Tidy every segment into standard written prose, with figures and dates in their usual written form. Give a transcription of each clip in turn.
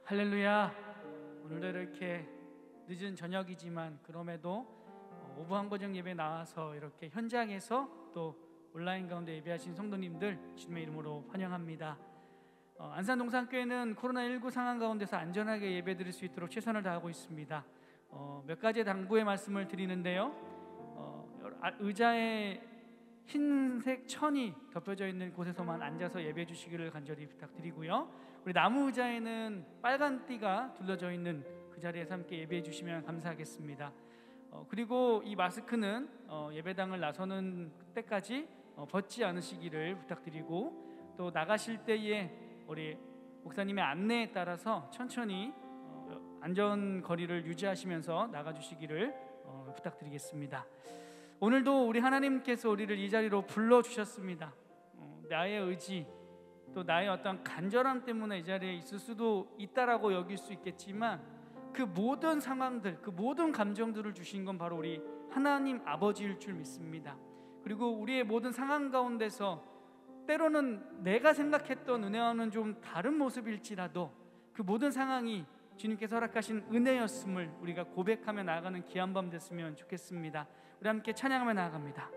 할렐루야. 오늘도 이렇게 늦은 저녁이지만 그럼에도 오부한거정 예배 나와서 이렇게 현장에서 또 온라인 가운데 예배하신 성도님들 주님의 이름으로 환영합니다. 안산동산교회는 코로나19 상황 가운데서 안전하게 예배드릴 수 있도록 최선을 다하고 있습니다. 몇 가지 당부의 말씀을 드리는데요, 의자에 흰색 천이 덮여져 있는 곳에서만 앉아서 예배해 주시기를 간절히 부탁드리고요, 우리 나무 의자에는 빨간 띠가 둘러져 있는 그 자리에서 함께 예배해 주시면 감사하겠습니다. 그리고 이 마스크는 예배당을 나서는 때까지 벗지 않으시기를 부탁드리고, 또 나가실 때에 우리 목사님의 안내에 따라서 천천히 안전거리를 유지하시면서 나가주시기를 부탁드리겠습니다. 오늘도 우리 하나님께서 우리를 이 자리로 불러주셨습니다. 나의 의지, 또 나의 어떤 간절함 때문에 이 자리에 있을 수도 있다라고 여길 수 있겠지만, 그 모든 상황들, 그 모든 감정들을 주신 건 바로 우리 하나님 아버지일 줄 믿습니다. 그리고 우리의 모든 상황 가운데서 때로는 내가 생각했던 은혜와는 좀 다른 모습일지라도 그 모든 상황이 주님께서 허락하신 은혜였음을 우리가 고백하며 나아가는 귀한 밤 됐으면 좋겠습니다. 우리 함께 찬양하며 나아갑니다.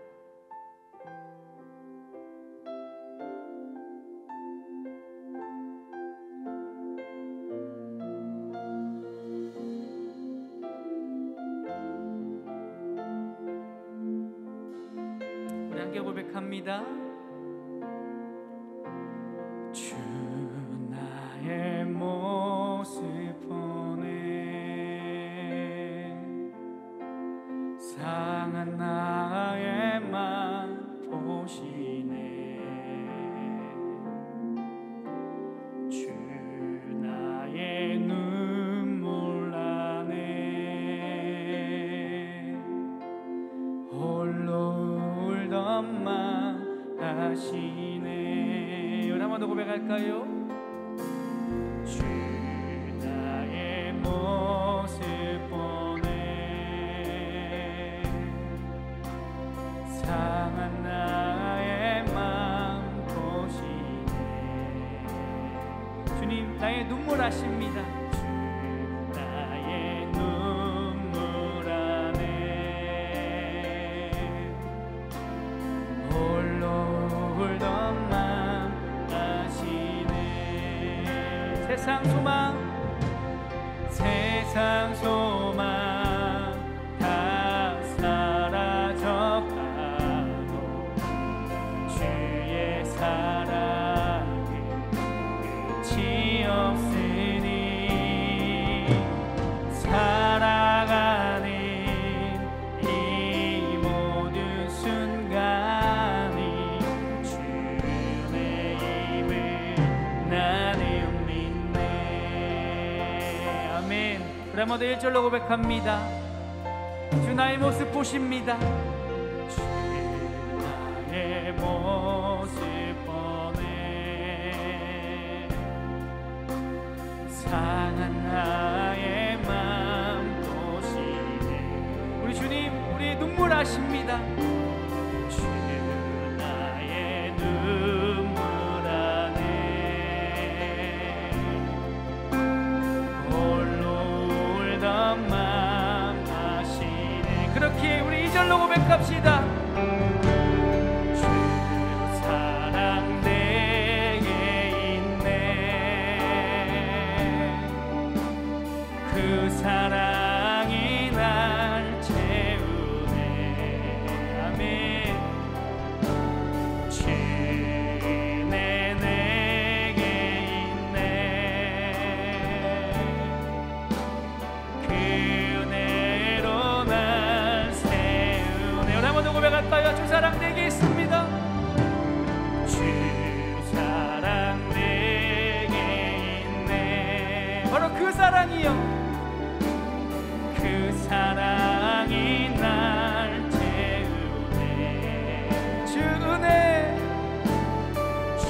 우리 함께 고백합니다. 주 나의 모습 보네, 상한 나의 맘 보시네. 주 나의 눈물 안에 홀로 울던 맘 아시네. 우리 한 번 더 고백할까요? 주 나의 모습 보네, 상한 나의 맘 보시네. 주님 나의 눈물 아십니다. 주 나의 눈물 안에 홀로 울던 맘 아시네. 세상 소망, 세상 소망 다 사라져가도 주의 사랑은 끝이 없으니, 살아가는 이 모든 순간이 주의 힘을 나는 믿네. 아멘. 우리 한번 더 1절로 고백합니다. 주 나의 모습 보십니다. 주 나의 모습 보네, 상한 나의 맘 보시네. 우리 주님 우리의 눈물 아십니다. 주 나의 눈물 안에 홀로 울던 맘 아시네. 그렇게 우리 2절로 고백합시다. 주 사랑 내게 있네, 그 사랑이 날 채우네. 아멘. 주네 내게 있네, 그 은혜로 날 세우네. 우리 한 번 더 고백할까요? 주 사랑 내게 있습니다. 주 사랑 내게 있네, 바로 그 사랑이요, 그 사랑이 날 채우네. 주 은혜, 주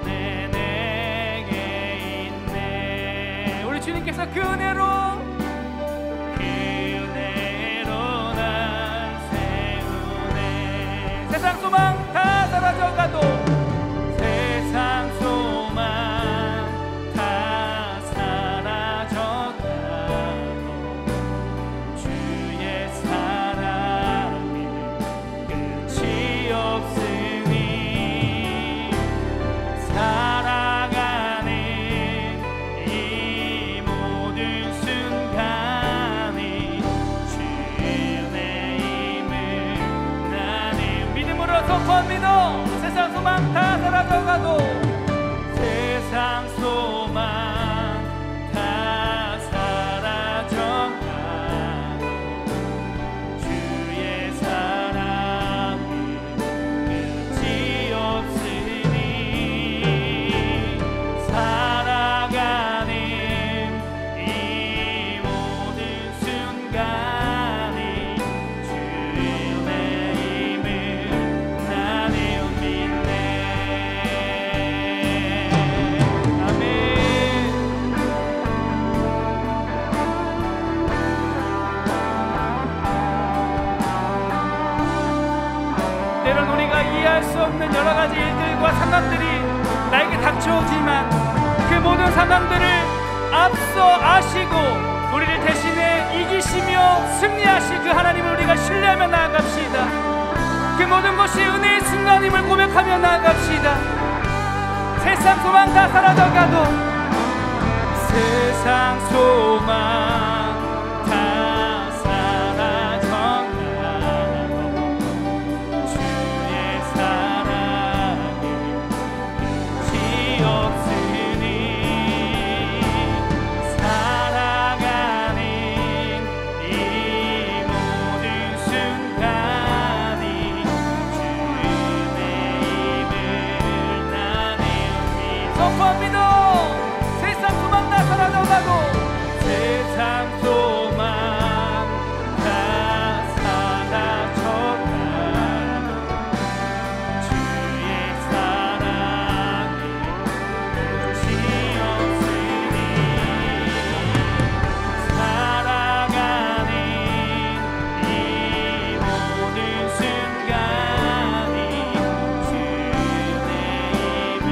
은혜 내게 있네. 우리 주님께서 그 은혜로 날 세우네. 세상 소망 다 사라져가도, 세상 소망 다 선포합니다. 세상 소망 다 사라져가도 세상 소망 다 사라져가도 주의 사랑이 끝이 없으니 살아가는 이 모든 순간이 주의 힘을 나는 믿네. 아멘. 때론 우리가 이해할 수 없는 여러 가지 일들과 상황들이 나에게 닥쳐오지만 그 모든 상황들을 앞서 아시고 우리를 대신에 이기시며 승리하실 그 하나님을 우리가 신뢰하며 나아갑시다. 그 모든 것이 은혜의 순간임을 고백하며 나아갑시다. 세상 소망 다 사라져가도 세상 소망 다 사라져가도 주의 사랑이 끝이 없으니 살아가는 이 모든 순간이 주의 힘을 나는 믿어. 선포합니다. 세상 소망 다 사라져가고 세상 소망 다 사라져가도 주의 사랑이 끝이 없으니 살아가는 이 모든 순간이 주의 힘을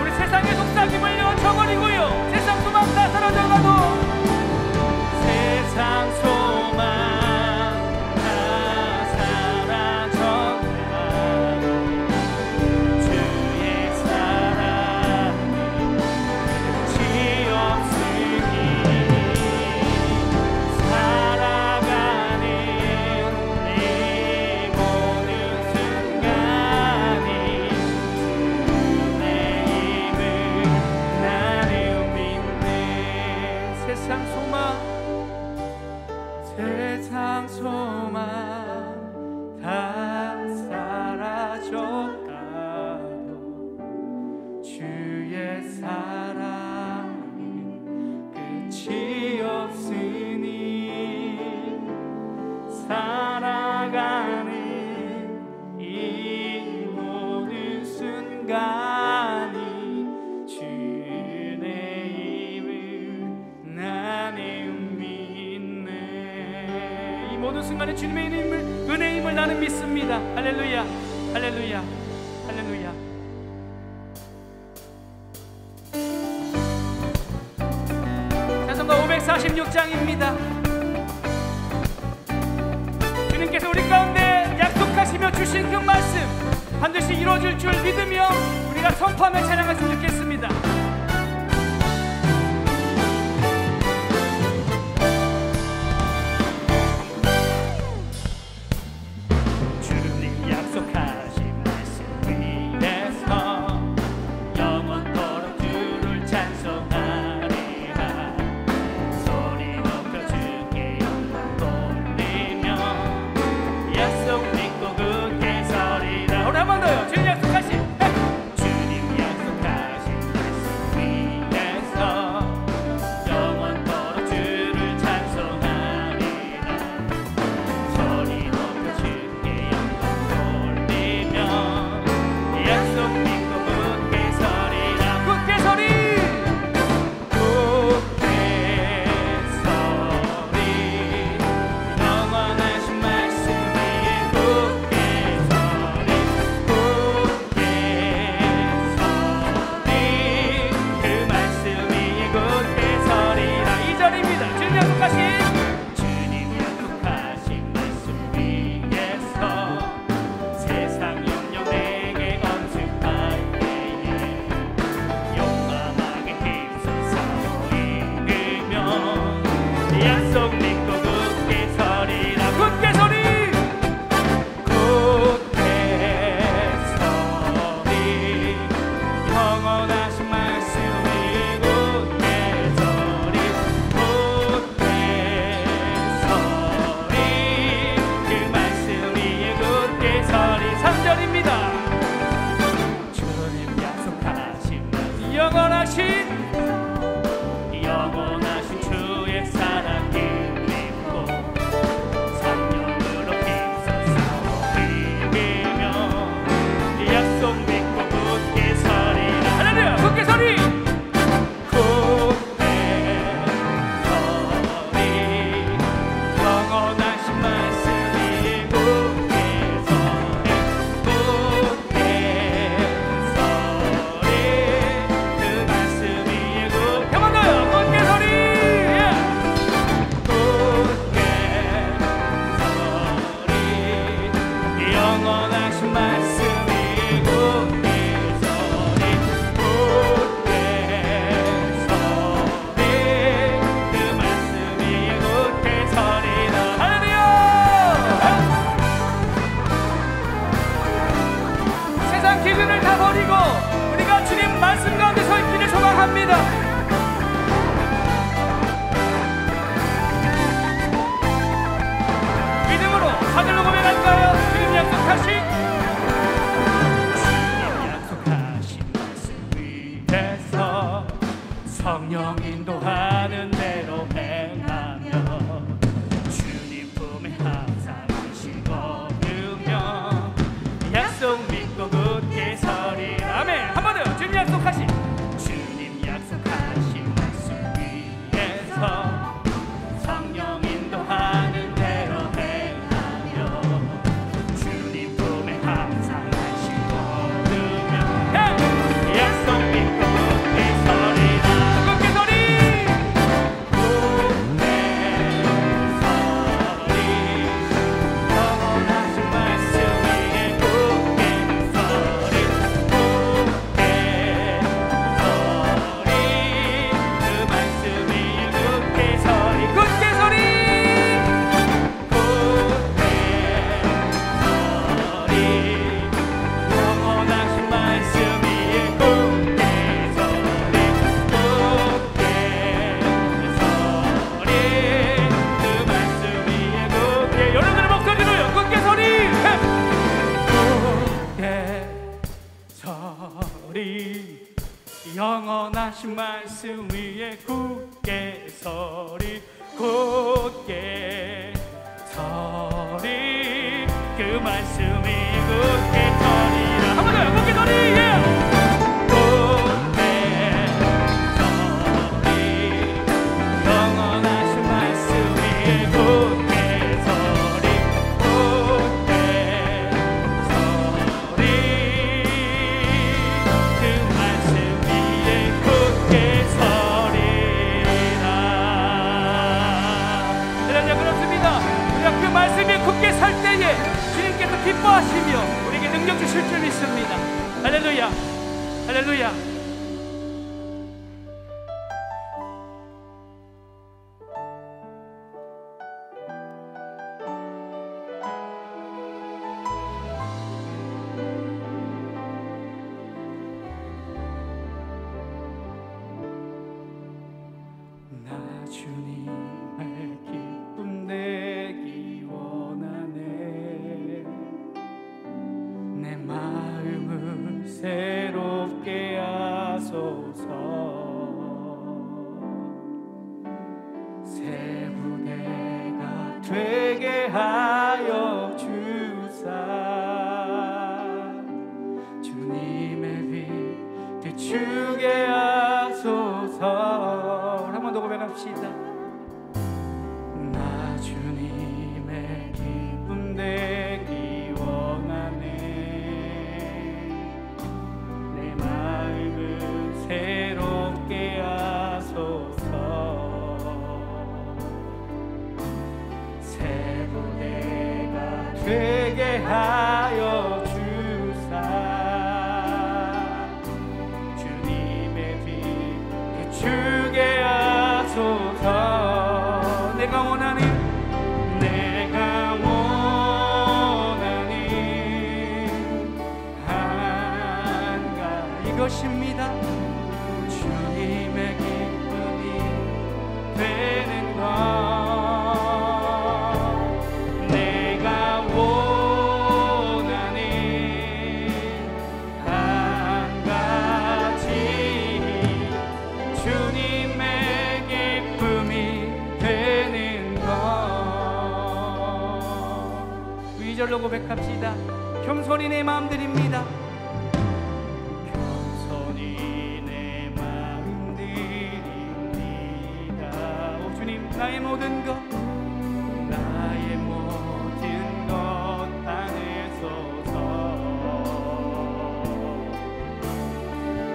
우리 세상의 속삭임을 쳐버리고요. 세상 소망 다 사라져가도 세상 소망 다 사라져가도 주의 사랑이 끝이 없으니 살아가는 이 모든 순간이 주의 힘을 나는 믿네. 세상 소망 다 사라져가도 주의 사랑이 끝이 없으니 살아가는 이 모든 순간이 주의 힘을 나는 믿네. 이 모든 순간에 주님의 은혜의 힘을 나는 믿습니다. 할렐루야, 할렐루야, 할렐루야. 찬송가 546장입니다. 주님께서 우리 가운데 약속하시며 주신 그 말씀 반드시 이루어질 줄 믿으며 우리가 선포하며 찬양했으면 좋겠습니다. 주님 약속하신 말씀 위에서 영원토록 주를 찬송하리라. 소리 높여 주께 영광 돌리며 약속 믿고 굳게 서리라. 우리 한 번 더요. 주님 약속하신 말씀 영원하신 말씀이 굳게 서리 굳게 서리 그 말씀이 굳게 서리라. 할렐루야. 세상 기준을 다 버리고 우리가 주님 말씀 가운데 서 있기를 소망합니다. 믿음으로 하늘로 고백할까요? 주님 약속하신 말씀 위에서 성령 인도하는 대로 행하며 주님 품에 항상 안식 얻으며 약속 믿고 굳게 서리. 아멘. 한 번 더. 주님 약속하신 말씀 위에서 성령 인도하는 대로 행하며 주님 품에 항상 안식 얻으며 약속 믿고 굳게 서리라. 굳게 서리 굳게 서리 영원하신 말씀 위에 굳게 서리 굳게 서리 그 말씀 위에 굳게 서리 굳게 서리 굳게 서리 영원하신 말씀 위에 굳게 서리 굳게 서리 그 말씀 위에 굳게. 여러분들의 목소리로요. 굳게 서리 굳게 서리 영원하신 말씀 위에 굳게 서리 굳게 서리 그 말씀이 굳게 서리라. 한 번 더요. 굳게 서리 굳게 서리 영원하신 말씀 위에 굳게 서리 굳게 서리 그 말씀 위에 굳게 서리라. 하나님 그렇습니다. 우리가 그 말씀에 굳게 설 때에 주님께서 기뻐하시며 우리에게 능력 주실 줄 믿습니다. 할렐루야. 할렐루야. 나 주님의 기쁨 내기 원하네. 내 마음을 새롭게 하소서. 새 부대가 되게 하여 주사. 주님의 빛 비추게 하소서. 한 번 더 고백합시다. 나 주님의 기쁨 되기 원하네. 내 마음을 새롭게 하소서. 새 부대가 되게 하여 주사. 주님의 빛 비추게 하소서. 내가 원하는 한 가지 이것입니다. 주님의 기쁨이 되는 것. 내가 원하는 한 가지 주님의 기쁨이 되는 것. 2절로 고백합시다. 겸손히 내 마음 드립니다. 겸손히 내 마음 드립니다. 오 주님 나의 모든 것 나의 모든 것 안에서서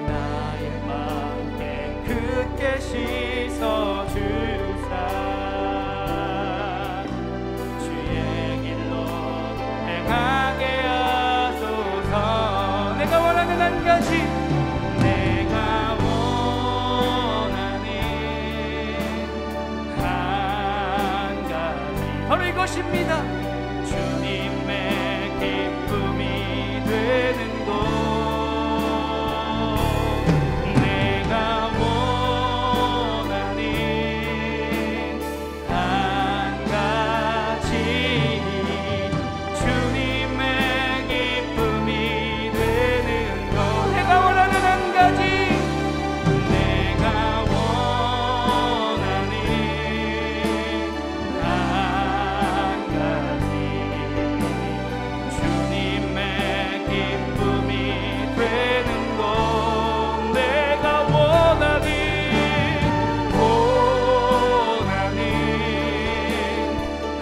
나의 마음 깨끗게 씻어주사 주의 길로 행하게 가지 내가 원하는 한 가지 바로 이것입니다. 주님의 기쁨이 되는 것 내가 원하는 한 가지 주님의 기쁨이 되는 것 내가 원하는 한 가지 내가 원하는 한 가지 주님의 기쁨이 되는 것 내가 원하는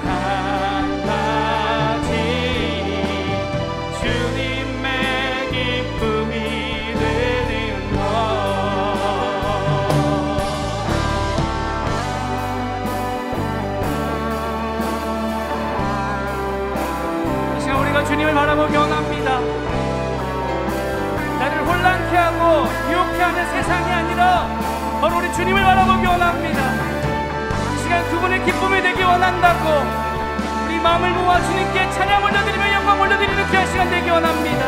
한 가지 주님의 기쁨이 되는 이 시간 우리가 주님을 바라보기 원합니다. 나를 혼란케 하고 유혹케 하는 세상이 아니라 바로 우리 주님을 바라보기 원합니다. 이 시간 그분의 기쁨이 되기 원한다고 우리 마음을 모아 주님께 찬양 올려드리며 영광 올려드리는 귀한 시간 되기 원합니다.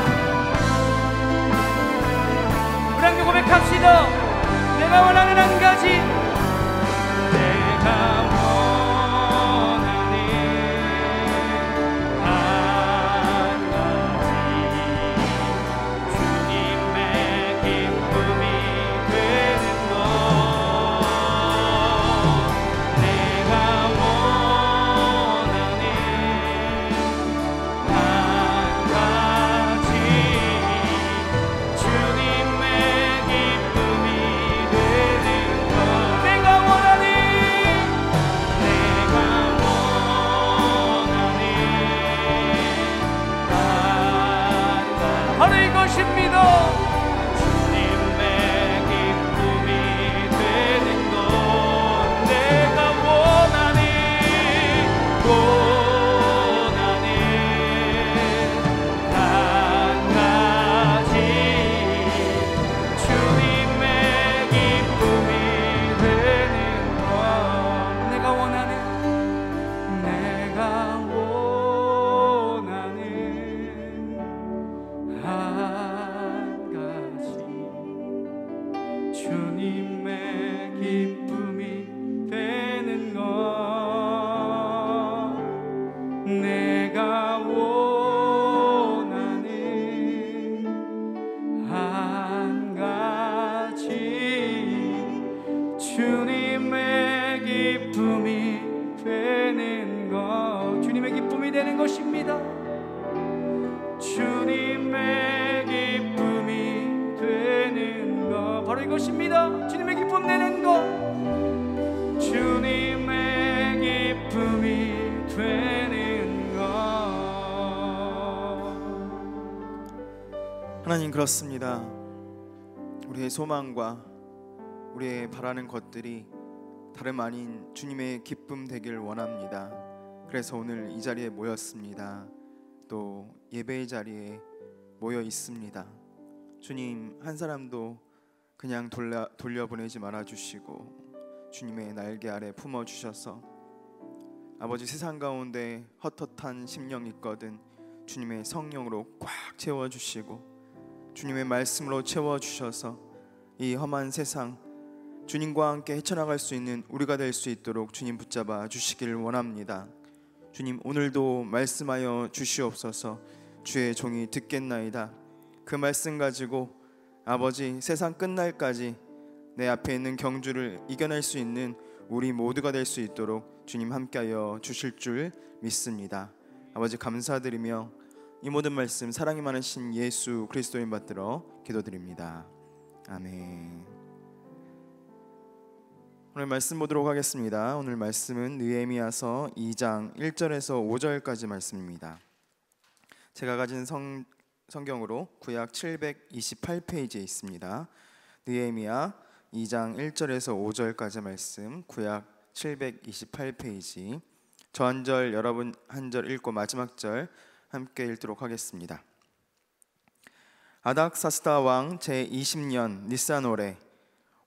우리 함께 고백합시다. 내가 원하는 한 가지 내가 원하는 한 가지 주님의 기쁨이 되는 것 내가 원하는 한 가지 주님의 기쁨이 되는 것 내가 원하는 바로 이것입니다. 주님의 기쁨이 되는 것 내가 원하는 한 가지 주님의 기쁨이 되는 것 내가 원하는 한 가지 주님의 기쁨이 되는 것 내가 원하는 한 가지 주님의 기쁨이 되는 것 주님의 기쁨이 되는 것입니다. 주님의 기쁨이 되는 것 바로 이것입니다. 주님의 기쁨 되는 것 주님의 기쁨이 되는 것 하나님, 그렇습니다. 우리의 소망과 우리의 바라는 것들이 다름 아닌 주님의 기쁨 되길 원합니다. 그래서 오늘 이 자리에 모였습니다. 또 예배의 자리에 모여 있습니다. 주님, 한 사람도 그냥 돌려보내지 말아주시고 주님의 날개 아래 품어주셔서 아버지, 세상 가운데 헛헛한 심령 있거든 주님의 성령으로 꽉 채워주시고 주님의 말씀으로 채워주셔서 이 험한 세상 주님과 함께 헤쳐나갈 수 있는 우리가 될 수 있도록 주님 붙잡아 주시길 원합니다. 주님, 오늘도 말씀하여 주시옵소서. 주의 종이 듣겠나이다. 그 말씀 가지고 아버지, 세상 끝날까지 내 앞에 있는 경주를 이겨낼 수 있는 우리 모두가 될 수 있도록 주님 함께하여 주실 줄 믿습니다. 아버지, 감사드리며 이 모든 말씀 사랑이 많으신 예수 그리스도인 받들어 기도드립니다. 아멘. 오늘 말씀 보도록 하겠습니다. 오늘 말씀은 느헤미야서 2장 1절에서 5절까지 말씀입니다. 제가 가진 성경으로 구약 728페이지에 있습니다. 느헤미야 2장 1절에서 5절까지 말씀, 구약 728페이지. 저 한 절, 여러분 한 절 읽고 마지막 절 함께 읽도록 하겠습니다. 아닥사스다 왕 제20년 니산월에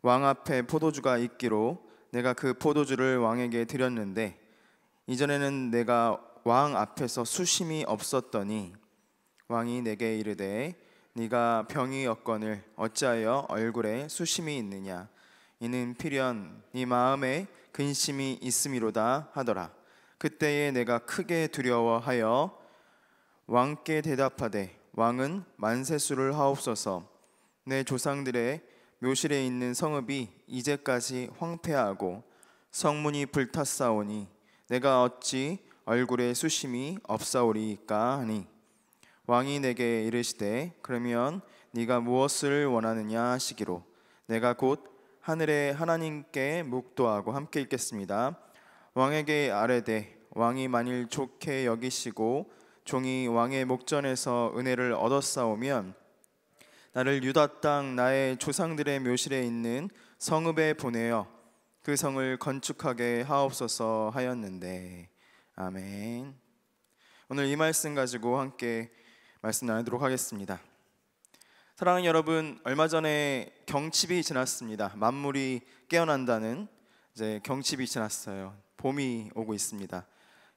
왕 앞에 포도주가 있기로 내가 그 포도주를 왕에게 드렸는데 이전에는 내가 왕 앞에서 수심이 없었더니 왕이 내게 이르되 네가 병이 었거늘 어찌하여 얼굴에 수심이 있느냐 이는 필연 네 마음에 근심이 있음이로다 하더라. 그때에 내가 크게 두려워하여 왕께 대답하되 왕은 만세수를 하옵소서. 내 조상들의 묘실에 있는 성읍이 이제까지 황폐하고 성문이 불탔사오니 내가 어찌 얼굴에 수심이 없사오리이까 하니 왕이 내게 이르시되 그러면 네가 무엇을 원하느냐 하시기로 내가 곧 하늘의 하나님께 묵도하고 함께 읽겠습니다. 왕에게 아뢰되 왕이 만일 좋게 여기시고 종이 왕의 목전에서 은혜를 얻었사오면 나를 유다 땅 나의 조상들의 묘실에 있는 성읍에 보내어 그 성을 건축하게 하옵소서 하였는데. 아멘. 오늘 이 말씀 가지고 함께 말씀 나누도록 하겠습니다. 사랑하는 여러분, 얼마 전에 경칩이 지났습니다. 만물이 깨어난다는 이제 경칩이 지났어요. 봄이 오고 있습니다.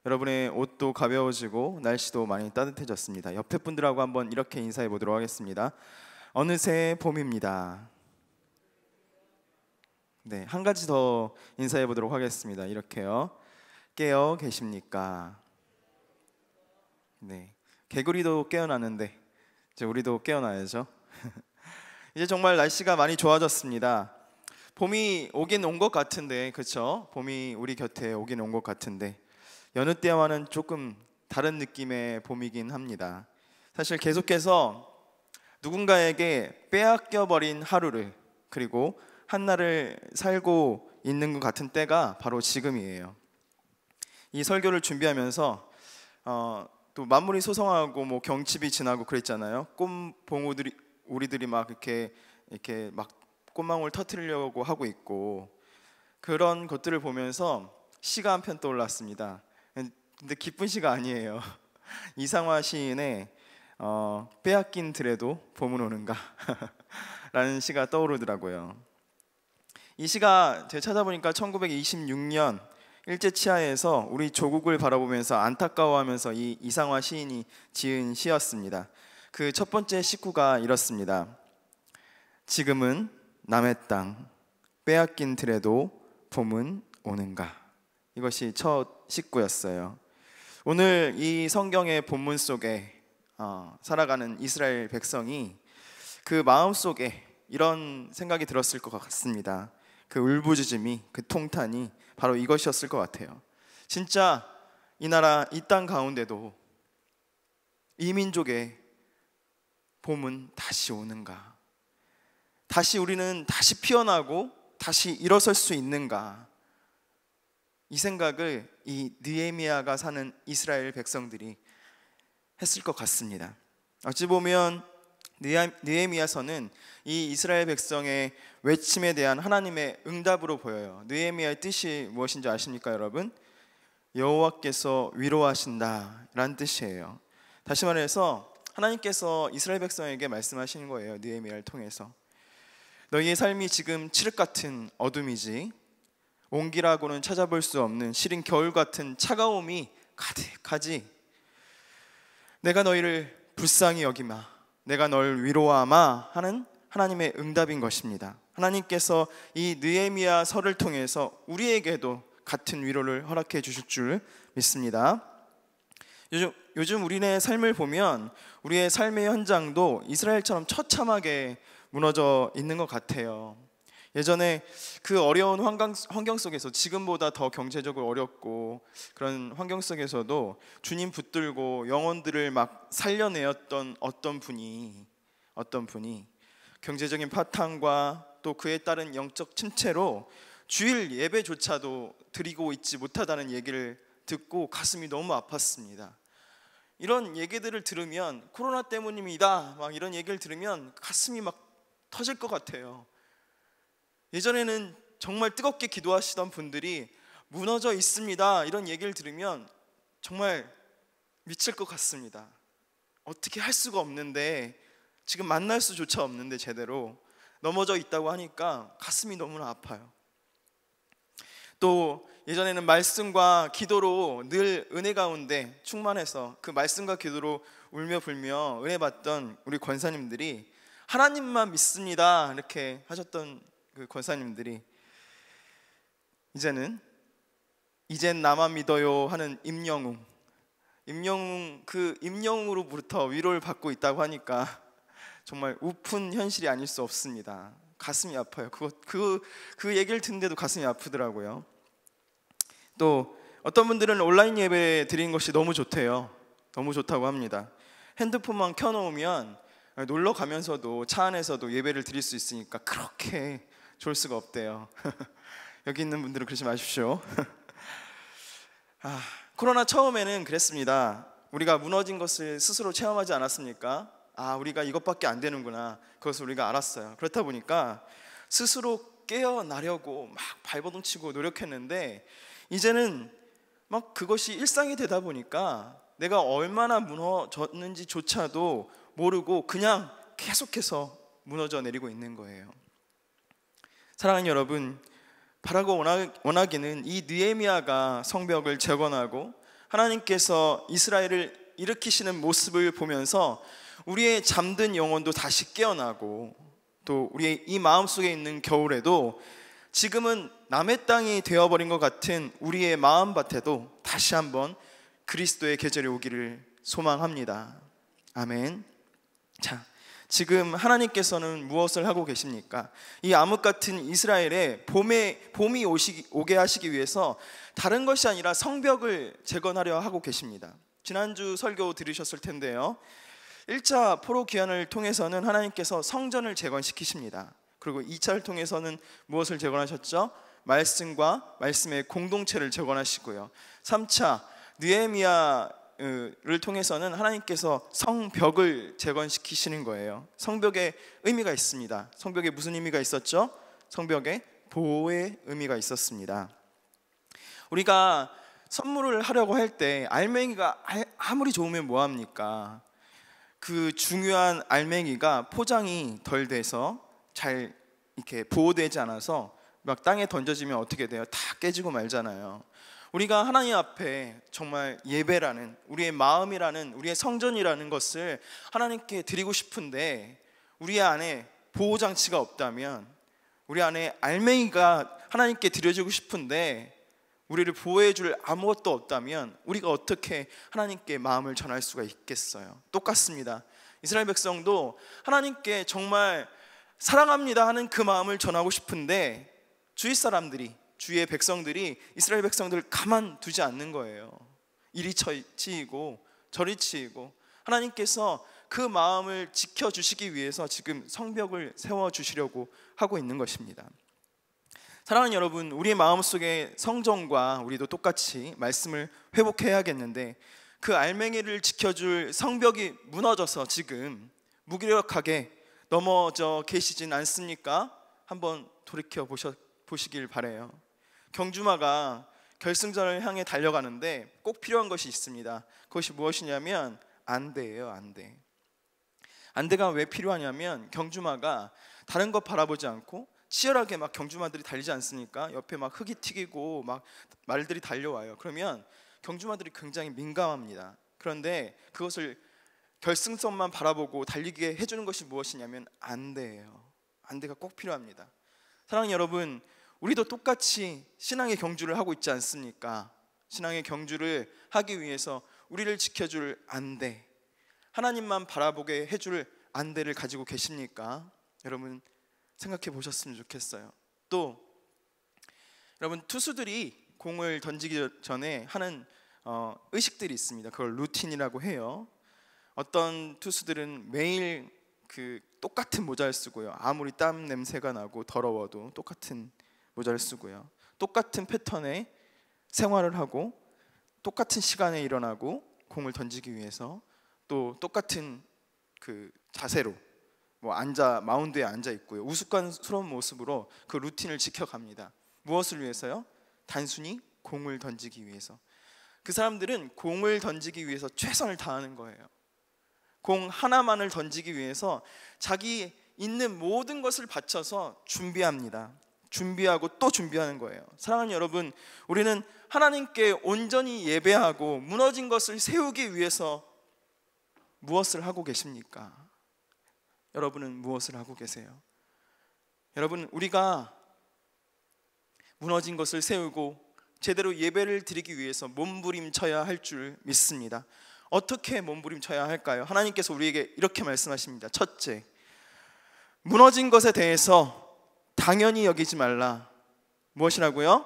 여러분의 옷도 가벼워지고 날씨도 많이 따뜻해졌습니다. 옆에 분들하고 한번 이렇게 인사해 보도록 하겠습니다. 어느새 봄입니다. 네, 한 가지 더 인사해 보도록 하겠습니다. 이렇게요. 깨어 계십니까? 네, 개구리도 깨어나는데 이제 우리도 깨어나야죠. 이제 정말 날씨가 많이 좋아졌습니다. 봄이 오긴 온 것 같은데, 그렇죠? 봄이 우리 곁에 오긴 온 것 같은데 여느 때와는 조금 다른 느낌의 봄이긴 합니다. 사실 계속해서 누군가에게 빼앗겨버린 하루를 그리고 한날을 살고 있는 것 같은 때가 바로 지금이에요. 이 설교를 준비하면서 또 만물이 소성하고 뭐 경칩이 지나고 그랬잖아요. 꽃봉오들이 우리들이 막 이렇게 막 꽃망울 터뜨리려고 하고 있고 그런 것들을 보면서 시가 한 편 떠올랐습니다. 근데 기쁜 시가 아니에요. 이상화 시인의 빼앗긴 들에도 봄은 오는가 라는 시가 떠오르더라고요. 이 시가 제가 찾아보니까 1926년 일제치하에서 우리 조국을 바라보면서 안타까워하면서 이 이상화 시인이 지은 시였습니다. 그 첫 번째 식구가 이렇습니다. 지금은 남의 땅 빼앗긴 들에도 봄은 오는가. 이것이 첫 식구였어요. 오늘 이 성경의 본문 속에 살아가는 이스라엘 백성이 그 마음 속에 이런 생각이 들었을 것 같습니다. 그 울부짖음이, 그 통탄이 바로 이것이었을 것 같아요. 진짜 이 나라, 이 땅 가운데도 이 민족의 봄은 다시 오는가? 다시 우리는 다시 피어나고 다시 일어설 수 있는가? 이 생각을 이 느헤미야가 사는 이스라엘 백성들이 했을 것 같습니다. 어찌 보면 느헤미야서는 이 이스라엘 백성의 외침에 대한 하나님의 응답으로 보여요. 느헤미야의 뜻이 무엇인지 아십니까, 여러분? 여호와께서 위로하신다 라는 뜻이에요. 다시 말해서 하나님께서 이스라엘 백성에게 말씀하시는 거예요. 느헤미야를 통해서. 너희의 삶이 지금 칠흑 같은 어둠이지, 온기라고는 찾아볼 수 없는 시린 겨울 같은 차가움이 가득하지. 내가 너희를 불쌍히 여기마, 내가 널 위로하마 하는 하나님의 응답인 것입니다. 하나님께서 이 느헤미야 서를 통해서 우리에게도 같은 위로를 허락해 주실 줄 믿습니다. 요즘 우리의 삶을 보면 우리의 삶의 현장도 이스라엘처럼 처참하게 무너져 있는 것 같아요. 예전에 그 어려운 환경 속에서, 지금보다 더 경제적으로 어렵고 그런 환경 속에서도 주님 붙들고 영혼들을 막 살려내었던 어떤 분이 경제적인 파탄과 또 그에 따른 영적 침체로 주일 예배조차도 드리고 있지 못하다는 얘기를 듣고 가슴이 너무 아팠습니다. 이런 얘기들을 들으면, 코로나 때문입니다 막 이런 얘기를 들으면 가슴이 막 터질 것 같아요. 예전에는 정말 뜨겁게 기도하시던 분들이 무너져 있습니다 이런 얘기를 들으면 정말 미칠 것 같습니다. 어떻게 할 수가 없는데 지금 만날 수조차 없는데 제대로 넘어져 있다고 하니까 가슴이 너무나 아파요. 또 예전에는 말씀과 기도로 늘 은혜 가운데 충만해서 그 말씀과 기도로 울며 불며 은혜 받던 우리 권사님들이 하나님만 믿습니다 이렇게 하셨던 그 권사님들이 이젠 나만 믿어요 하는 임영웅으로부터 위로를 받고 있다고 하니까 정말 우픈 현실이 아닐 수 없습니다. 가슴이 아파요. 그 얘기를 듣는데도 가슴이 아프더라고요. 또 어떤 분들은 온라인 예배 드리는 것이 너무 좋대요. 너무 좋다고 합니다. 핸드폰만 켜놓으면 놀러 가면서도 차 안에서도 예배를 드릴 수 있으니까 그렇게 좋을 수가 없대요. 여기 있는 분들은 그러지 마십시오. 코로나 처음에는 그랬습니다. 우리가 무너진 것을 스스로 체험하지 않았습니까? 우리가 이것밖에 안 되는구나. 그것을 우리가 알았어요. 그렇다 보니까 스스로 깨어나려고 막 발버둥치고 노력했는데 이제는 막 그것이 일상이 되다 보니까 내가 얼마나 무너졌는지조차도 모르고 그냥 계속해서 무너져 내리고 있는 거예요. 사랑하는 여러분, 바라고 원하기는 이 느헤미야가 성벽을 재건하고 하나님께서 이스라엘을 일으키시는 모습을 보면서 우리의 잠든 영혼도 다시 깨어나고 또 우리의 이 마음속에 있는 겨울에도 지금은 남의 땅이 되어버린 것 같은 우리의 마음밭에도 다시 한번 그리스도의 계절이 오기를 소망합니다. 아멘. 자, 지금 하나님께서는 무엇을 하고 계십니까? 이 암흑 같은 이스라엘에 봄이 오게 하시기 위해서 다른 것이 아니라 성벽을 재건하려 하고 계십니다. 지난주 설교 들으셨을 텐데요, 1차 포로 귀환을 통해서는 하나님께서 성전을 재건시키십니다. 그리고 2차를 통해서는 무엇을 재건하셨죠? 말씀과 말씀의 공동체를 재건하시고요. 3차 느헤미야를 통해서는 하나님께서 성벽을 재건시키시는 거예요. 성벽에 의미가 있습니다. 성벽에 무슨 의미가 있었죠? 성벽에 보호의 의미가 있었습니다. 우리가 선물을 하려고 할 때 알맹이가 아무리 좋으면 뭐합니까? 그 중요한 알맹이가 포장이 덜 돼서 잘 이렇게 보호되지 않아서 막 땅에 던져지면 어떻게 돼요? 다 깨지고 말잖아요. 우리가 하나님 앞에 정말 예배라는, 우리의 마음이라는, 우리의 성전이라는 것을 하나님께 드리고 싶은데 우리 안에 보호장치가 없다면, 우리 안에 알맹이가 하나님께 드려지고 싶은데 우리를 보호해 줄 아무것도 없다면 우리가 어떻게 하나님께 마음을 전할 수가 있겠어요? 똑같습니다. 이스라엘 백성도 하나님께 정말 사랑합니다 하는 그 마음을 전하고 싶은데 주위의 백성들이 이스라엘 백성들을 가만두지 않는 거예요. 이리 치이고 저리 치이고, 하나님께서 그 마음을 지켜주시기 위해서 지금 성벽을 세워주시려고 하고 있는 것입니다. 사랑하는 여러분, 우리의 마음속에 성전과 우리도 똑같이 말씀을 회복해야겠는데 그 알맹이를 지켜줄 성벽이 무너져서 지금 무기력하게 넘어져 계시진 않습니까? 한번 돌이켜 보시길 바라요. 경주마가 결승전을 향해 달려가는데 꼭 필요한 것이 있습니다. 그것이 무엇이냐면 안대예요. 안대가 왜 필요하냐면 경주마가 다른 것 바라보지 않고 치열하게 막 경주마들이 달리지 않습니까? 옆에 막 흙이 튀기고 막 말들이 달려와요. 그러면 경주마들이 굉장히 민감합니다. 그런데 그것을 결승선만 바라보고 달리게 해주는 것이 무엇이냐면 안대예요. 안대가 꼭 필요합니다. 사랑하는 여러분, 우리도 똑같이 신앙의 경주를 하고 있지 않습니까? 신앙의 경주를 하기 위해서 우리를 지켜줄 안대, 하나님만 바라보게 해줄 안대를 가지고 계십니까? 여러분 생각해 보셨으면 좋겠어요. 또 여러분, 투수들이 공을 던지기 전에 하는 의식들이 있습니다. 그걸 루틴이라고 해요. 어떤 투수들은 매일 그 똑같은 모자를 쓰고요. 아무리 땀 냄새가 나고 더러워도 똑같은 모자를 쓰고요. 똑같은 패턴의 생활을 하고 똑같은 시간에 일어나고 공을 던지기 위해서 또 똑같은 그 자세로 마운드에 앉아 있고요. 우스꽝스러운 모습으로 그 루틴을 지켜갑니다. 무엇을 위해서요? 단순히 공을 던지기 위해서. 그 사람들은 공을 던지기 위해서 최선을 다하는 거예요. 공 하나만을 던지기 위해서 자기 있는 모든 것을 바쳐서 준비합니다. 준비하고 또 준비하는 거예요. 사랑하는 여러분, 우리는 하나님께 온전히 예배하고 무너진 것을 세우기 위해서 무엇을 하고 계십니까? 여러분은 무엇을 하고 계세요? 여러분, 우리가 무너진 것을 세우고 제대로 예배를 드리기 위해서 몸부림쳐야 할 줄 믿습니다. 어떻게 몸부림쳐야 할까요? 하나님께서 우리에게 이렇게 말씀하십니다. 첫째, 무너진 것에 대해서 당연히 여기지 말라. 무엇이라고요?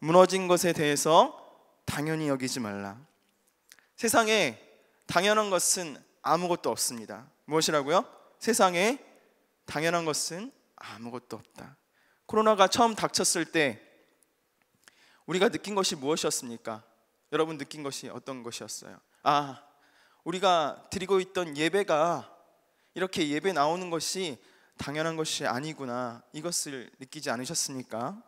무너진 것에 대해서 당연히 여기지 말라. 세상에 당연한 것은 아무것도 없습니다. 무엇이라고요? 세상에 당연한 것은 아무것도 없다. 코로나가 처음 닥쳤을 때 우리가 느낀 것이 무엇이었습니까? 여러분 느낀 것이 어떤 것이었어요? 우리가 드리고 있던 예배가 이렇게 예배 나오는 것이 당연한 것이 아니구나, 이것을 느끼지 않으셨습니까?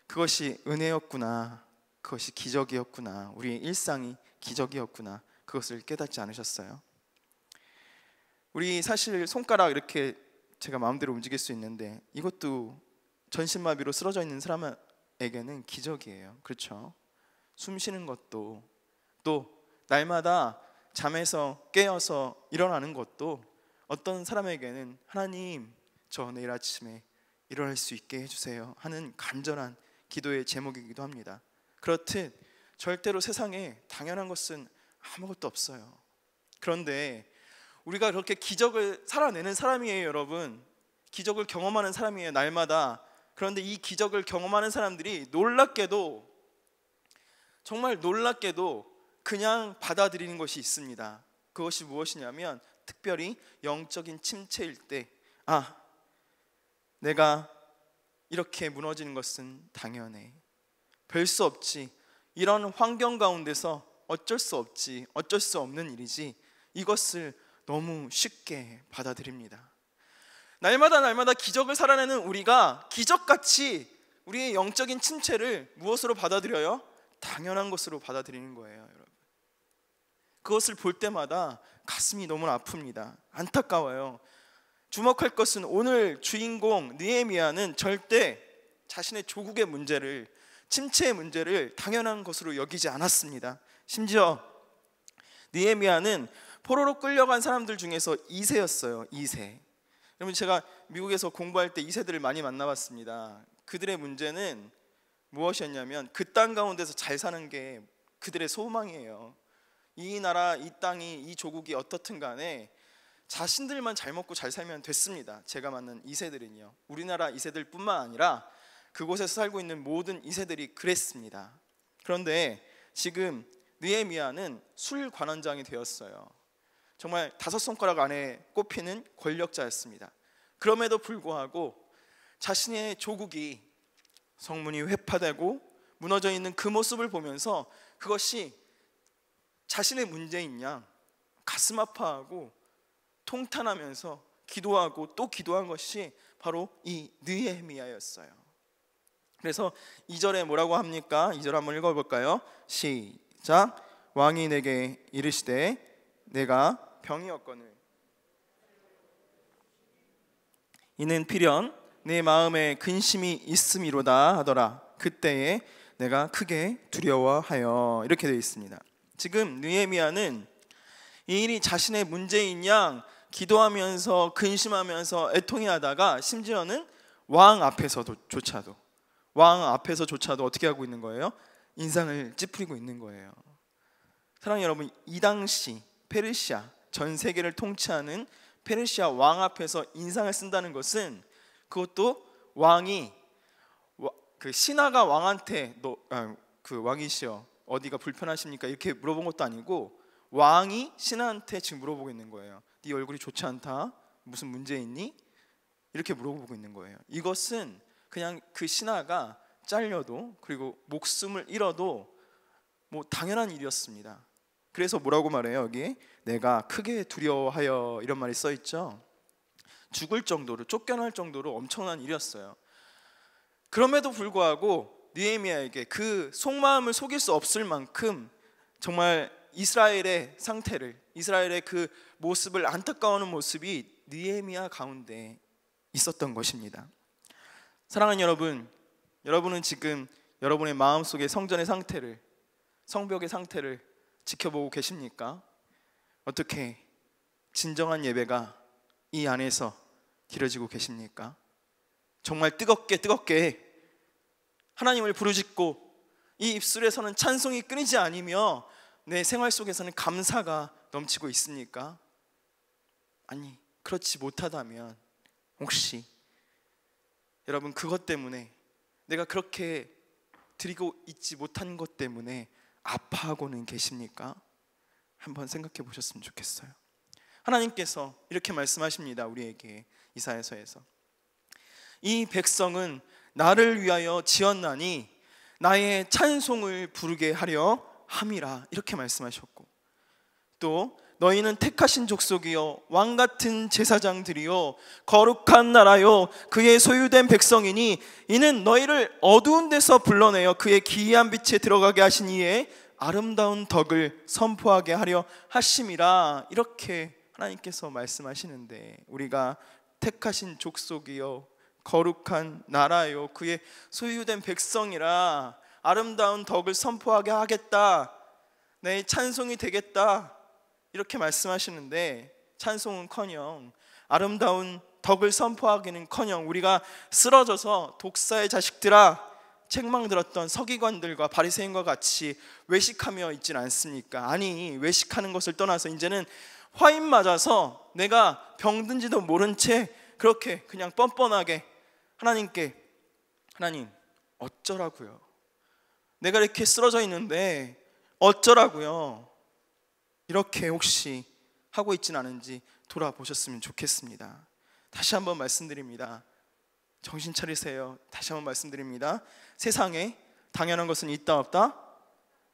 그것이 은혜였구나, 그것이 기적이었구나, 우리의 일상이 기적이었구나, 그것을 깨닫지 않으셨어요? 우리 사실 손가락 이렇게 제가 마음대로 움직일 수 있는데 이것도 전신마비로 쓰러져 있는 사람에게는 기적이에요. 그렇죠? 숨 쉬는 것도, 또 날마다 잠에서 깨어서 일어나는 것도 어떤 사람에게는 하나님, 저 내일 아침에 일어날 수 있게 해주세요 하는 간절한 기도의 제목이기도 합니다. 그렇듯 절대로 세상에 당연한 것은 아무것도 없어요. 그런데 우리가 그렇게 기적을 살아내는 사람이에요. 여러분, 기적을 경험하는 사람이에요, 날마다. 그런데 이 기적을 경험하는 사람들이 놀랍게도, 정말 놀랍게도 그냥 받아들이는 것이 있습니다. 그것이 무엇이냐면 특별히 영적인 침체일 때, 내가 이렇게 무너지는 것은 당연해, 별 수 없지, 이런 환경 가운데서 어쩔 수 없지, 어쩔 수 없는 일이지, 이것을 너무 쉽게 받아들입니다. 날마다 기적을 살아내는 우리가 기적같이 우리의 영적인 침체를 무엇으로 받아들여요? 당연한 것으로 받아들이는 거예요. 여러분, 그것을 볼 때마다 가슴이 너무 아픕니다. 안타까워요. 주목할 것은 오늘 주인공 느헤미야는 절대 자신의 조국의 문제를, 침체의 문제를 당연한 것으로 여기지 않았습니다. 심지어 느헤미야는 포로로 끌려간 사람들 중에서 2세였어요. 2세. 여러분, 제가 미국에서 공부할 때 2세들을 많이 만나봤습니다. 그들의 문제는 무엇이었냐면 그 땅 가운데서 잘 사는 게 그들의 소망이에요. 이 나라, 이 땅이, 이 조국이 어떻든 간에 자신들만 잘 먹고 잘 살면 됐습니다. 제가 만난 2세들은요, 우리나라 2세들 뿐만 아니라 그곳에서 살고 있는 모든 2세들이 그랬습니다. 그런데 지금 느헤미야는 술 관원장이 되었어요. 정말 5손가락 안에 꼽히는 권력자였습니다. 그럼에도 불구하고 자신의 조국이 성문이 회파되고 무너져 있는 그 모습을 보면서 그것이 자신의 문제인 양 가슴 아파하고 통탄하면서 기도하고 또 기도한 것이 바로 이 느헤미야였어요. 그래서 2절에 뭐라고 합니까? 2절 한번 읽어볼까요? 시작. 왕이 내게 이르시되 내가 병이었거늘 이는 필연 내 마음에 근심이 있음이로다 하더라. 그때에 내가 크게 두려워하여. 이렇게 되어 있습니다. 지금 느헤미야는 이 일이 자신의 문제인 양 기도하면서 근심하면서 애통해하다가 심지어는 왕 앞에서조차도 어떻게 하고 있는 거예요? 인상을 찌푸리고 있는 거예요. 사랑하는 여러분, 이 당시 페르시아, 전 세계를 통치하는 페르시아 왕 앞에서 인상을 쓴다는 것은, 그것도 왕이 그 신하가 왕한테 그 왕이시여 어디가 불편하십니까? 이렇게 물어본 것도 아니고 왕이 신하한테 지금 물어보고 있는 거예요. 네 얼굴이 좋지 않다, 무슨 문제 있니? 이렇게 물어보고 있는 거예요. 이것은 그냥 그 신하가 잘려도, 그리고 목숨을 잃어도 뭐 당연한 일이었습니다. 그래서 뭐라고 말해요? 여기 내가 크게 두려워하여, 이런 말이 써 있죠. 죽을 정도로, 쫓겨날 정도로 엄청난 일이었어요. 그럼에도 불구하고 느헤미야에게 그 속마음을 속일 수 없을 만큼 정말 이스라엘의 상태를, 이스라엘의 그 모습을 안타까워하는 모습이 느헤미야 가운데 있었던 것입니다. 사랑하는 여러분, 여러분은 지금 여러분의 마음속에 성전의 상태를, 성벽의 상태를 지켜보고 계십니까? 어떻게 진정한 예배가 이 안에서 드려지고 계십니까? 정말 뜨겁게 하나님을 부르짖고 이 입술에서는 찬송이 끊이지 않으며 내 생활 속에서는 감사가 넘치고 있습니까? 아니, 그렇지 못하다면 혹시 여러분 그것 때문에, 내가 그렇게 드리고 있지 못한 것 때문에 아파하고는 계십니까? 한번 생각해 보셨으면 좋겠어요. 하나님께서 이렇게 말씀하십니다. 우리에게 이사야서에서 이 백성은 나를 위하여 지었나니 나의 찬송을 부르게 하려 함이라, 이렇게 말씀하셨고, 또 너희는 택하신 족속이요 왕같은 제사장들이요 거룩한 나라요 그의 소유된 백성이니 이는 너희를 어두운 데서 불러내어 그의 기이한 빛에 들어가게 하신 이의 아름다운 덕을 선포하게 하려 하심이라, 이렇게 하나님께서 말씀하시는데, 우리가 택하신 족속이요 거룩한 나라요 그의 소유된 백성이라 아름다운 덕을 선포하게 하겠다, 내 찬송이 되겠다, 이렇게 말씀하시는데, 찬송은커녕 아름다운 덕을 선포하기는커녕 우리가 쓰러져서 독사의 자식들아 책망 들었던 서기관들과 바리새인과 같이 외식하며 있진 않습니까? 아니, 외식하는 것을 떠나서 이제는 화인 맞아서 내가 병든지도 모른 채 그렇게 그냥 뻔뻔하게 하나님께, 하나님 어쩌라고요? 내가 이렇게 쓰러져 있는데 어쩌라고요? 이렇게 혹시 하고 있진 않은지 돌아보셨으면 좋겠습니다. 다시 한번 말씀드립니다. 정신 차리세요. 다시 한번 말씀드립니다. 세상에 당연한 것은 있다 없다?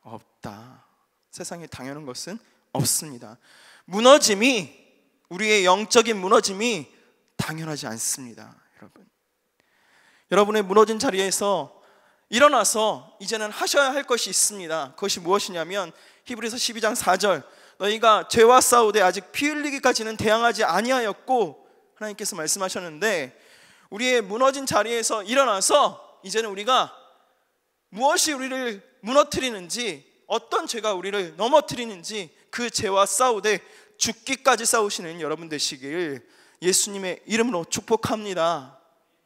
없다. 세상에 당연한 것은 없습니다. 무너짐이, 우리의 영적인 무너짐이 당연하지 않습니다. 여러분의 무너진 자리에서 일어나서 이제는 하셔야 할 것이 있습니다. 그것이 무엇이냐면 히브리서 12장 4절, 너희가 죄와 싸우되 아직 피 흘리기까지는 대항하지 아니하였고, 하나님께서 말씀하셨는데, 우리의 무너진 자리에서 일어나서 이제는 우리가 무엇이 우리를 무너뜨리는지, 어떤 죄가 우리를 넘어뜨리는지 그 죄와 싸우되 죽기까지 싸우시는 여러분 되시길 예수님의 이름으로 축복합니다.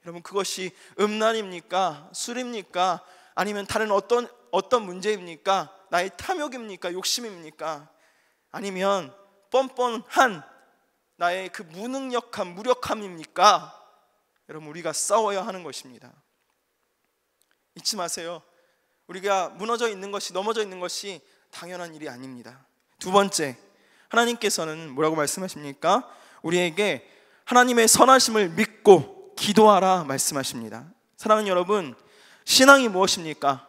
여러분, 그것이 음란입니까? 술입니까? 아니면 다른 어떤 문제입니까? 나의 탐욕입니까? 욕심입니까? 아니면 뻔뻔한 나의 그 무능력함, 무력함입니까? 여러분, 우리가 싸워야 하는 것입니다. 잊지 마세요. 우리가 무너져 있는 것이, 넘어져 있는 것이 당연한 일이 아닙니다. 두 번째, 하나님께서는 뭐라고 말씀하십니까? 우리에게 하나님의 선하심을 믿고 기도하라 말씀하십니다. 사랑하는 여러분, 신앙이 무엇입니까?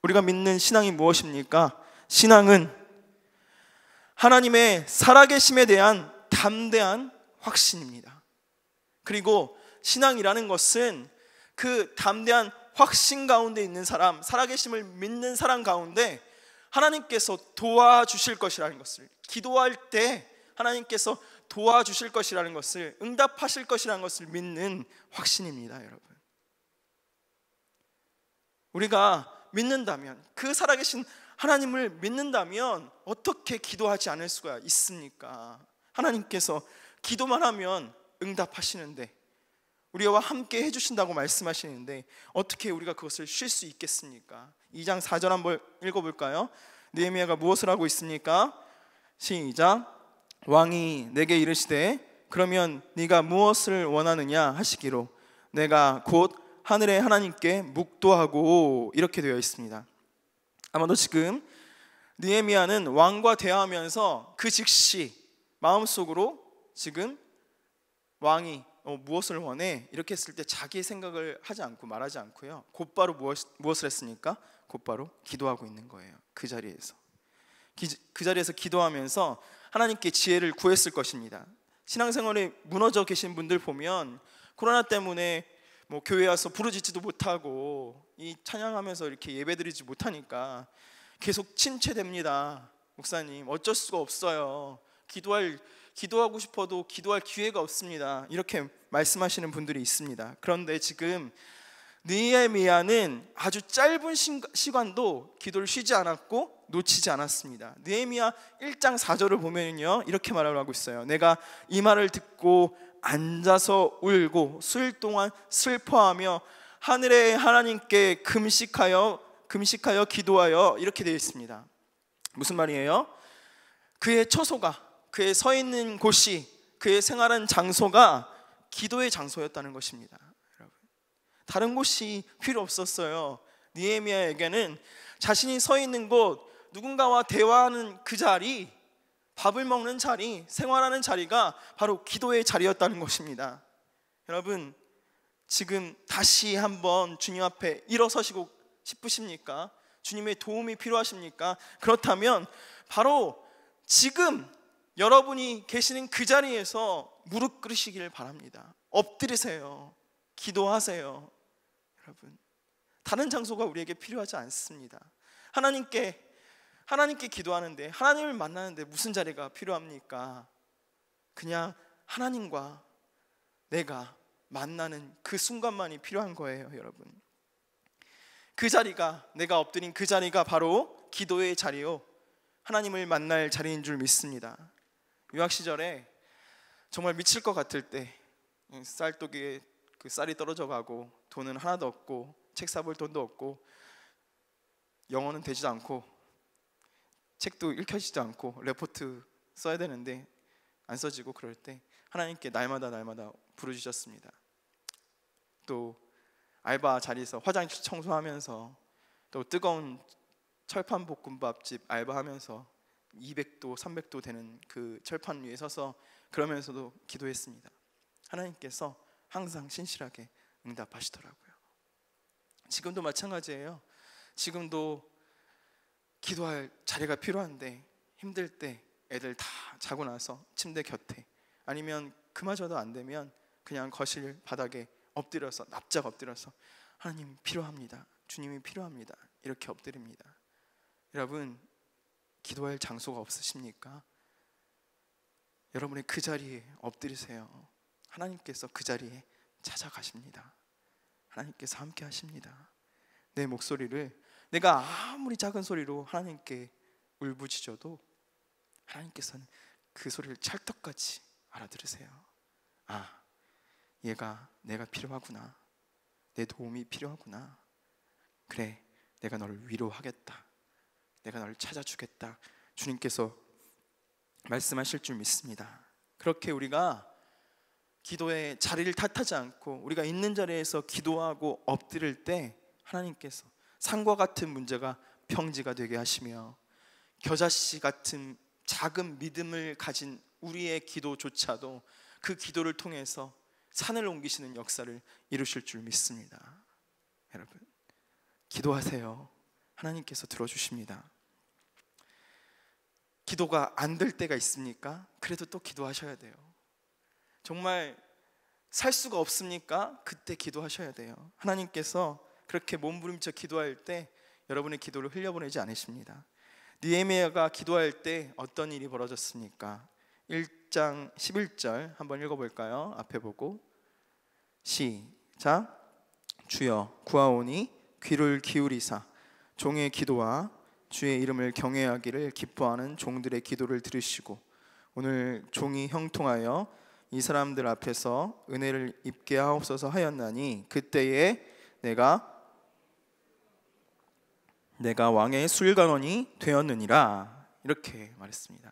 우리가 믿는 신앙이 무엇입니까? 신앙은 하나님의 살아계심에 대한 담대한 확신입니다. 그리고 신앙이라는 것은 그 담대한 확신 가운데 있는 사람, 살아계심을 믿는 사람 가운데 하나님께서 도와주실 것이라는 것을, 기도할 때 하나님께서 도와주실 것이라는 것을, 응답하실 것이라는 것을 믿는 확신입니다. 여러분, 우리가 믿는다면, 그 살아계신 하나님을 믿는다면 어떻게 기도하지 않을 수가 있습니까? 하나님께서 기도만 하면 응답하시는데, 우리와 함께 해주신다고 말씀하시는데 어떻게 우리가 그것을 쉴 수 있겠습니까? 2장 4절 한번 읽어볼까요? 느헤미야가 무엇을 하고 있습니까? 시작. 왕이 내게 이르시되 그러면 네가 무엇을 원하느냐 하시기로 내가 곧 하늘의 하나님께 묵도하고, 이렇게 되어 있습니다. 아마도 지금 느헤미야는 왕과 대화하면서 그 즉시 마음속으로 지금 왕이 무엇을 원해? 이렇게 했을 때 자기의 생각을 하지 않고 말하지 않고요, 곧바로 무엇을 했습니까? 곧바로 기도하고 있는 거예요. 그 자리에서 기도하면서 하나님께 지혜를 구했을 것입니다. 신앙생활에 무너져 계신 분들 보면 코로나 때문에 교회 와서 부르짖지도 못하고 이 찬양하면서 이렇게 예배드리지 못하니까 계속 침체됩니다. 목사님, 어쩔 수가 없어요. 기도하고 싶어도 기도할 기회가 없습니다. 이렇게 말씀하시는 분들이 있습니다. 그런데 지금 느헤미야는 아주 짧은 시간도 기도를 쉬지 않았고 놓치지 않았습니다. 느헤미야 1장 4절을 보면요, 이렇게 말을 하고 있어요. 내가 이 말을 듣고 앉아서 울고 수일 동안 슬퍼하며 하늘의 하나님께 금식하여 기도하여, 이렇게 되어 있습니다. 무슨 말이에요? 그의 처소가, 그의 서 있는 곳이, 그의 생활한 장소가 기도의 장소였다는 것입니다. 여러분, 다른 곳이 필요 없었어요. 느헤미야에게는 자신이 서 있는 곳, 누군가와 대화하는 그 자리, 밥을 먹는 자리, 생활하는 자리가 바로 기도의 자리였다는 것입니다. 여러분, 지금 다시 한번 주님 앞에 일어서시고 싶으십니까? 주님의 도움이 필요하십니까? 그렇다면 바로 지금 여러분이 계시는 그 자리에서 무릎 꿇으시길 바랍니다. 엎드리세요. 기도하세요. 여러분, 다른 장소가 우리에게 필요하지 않습니다. 하나님께 기도하는데, 하나님을 만나는데 무슨 자리가 필요합니까? 그냥 하나님과 내가 만나는 그 순간만이 필요한 거예요. 여러분, 그 자리가, 내가 엎드린 그 자리가 바로 기도의 자리요, 하나님을 만날 자리인 줄 믿습니다. 유학 시절에 정말 미칠 것 같을 때, 쌀독에 그 쌀이 떨어져 가고 돈은 하나도 없고 책 사볼 돈도 없고 영어는 되지도 않고 책도 읽혀지지도 않고 레포트 써야 되는데 안 써지고, 그럴 때 하나님께 날마다 부르짖었습니다. 또 알바 자리에서 화장실 청소하면서, 또 뜨거운 철판 볶음밥집 알바하면서 200도 300도 되는 그 철판 위에 서서 그러면서도 기도했습니다. 하나님께서 항상 신실하게 응답하시더라고요. 지금도 마찬가지예요. 지금도 기도할 자리가 필요한데, 힘들 때 애들 다 자고 나서 침대 곁에, 아니면 그마저도 안 되면 그냥 거실 바닥에 엎드려서, 납작 엎드려서 하나님 필요합니다, 주님이 필요합니다, 이렇게 엎드립니다. 여러분, 기도할 장소가 없으십니까? 여러분의 그 자리에 엎드리세요. 하나님께서 그 자리에 찾아가십니다. 하나님께서 함께 하십니다. 내 목소리를, 내가 아무리 작은 소리로 하나님께 울부짖어도 하나님께서는 그 소리를 찰떡같이 알아들으세요. 아, 내가 필요하구나, 내 도움이 필요하구나, 그래, 내가 너를 위로하겠다, 내가 너를 찾아주겠다, 주님께서 말씀하실 줄 믿습니다. 그렇게 우리가 기도의 자리를 탓하지 않고 우리가 있는 자리에서 기도하고 엎드릴 때, 하나님께서 산과 같은 문제가 평지가 되게 하시며, 겨자씨 같은 작은 믿음을 가진 우리의 기도조차도 그 기도를 통해서 산을 옮기시는 역사를 이루실 줄 믿습니다. 여러분, 기도하세요. 하나님께서 들어주십니다. 기도가 안 될 때가 있습니까? 그래도 또 기도하셔야 돼요. 정말 살 수가 없습니까? 그때 기도하셔야 돼요. 하나님께서 그렇게 몸부림쳐 기도할 때 여러분의 기도를 흘려보내지 않으십니다. 느헤미야가 기도할 때 어떤 일이 벌어졌습니까? 1장 11절 한번 읽어볼까요? 앞에 보고 시작. 주여 구하오니 귀를 기울이사 종의 기도와 주의 이름을 경외하기를 기뻐하는 종들의 기도를 들으시고 오늘 종이 형통하여 이 사람들 앞에서 은혜를 입게 하옵소서 하였나니 그때에 내가 왕의 술관원이 되었느니라, 이렇게 말했습니다.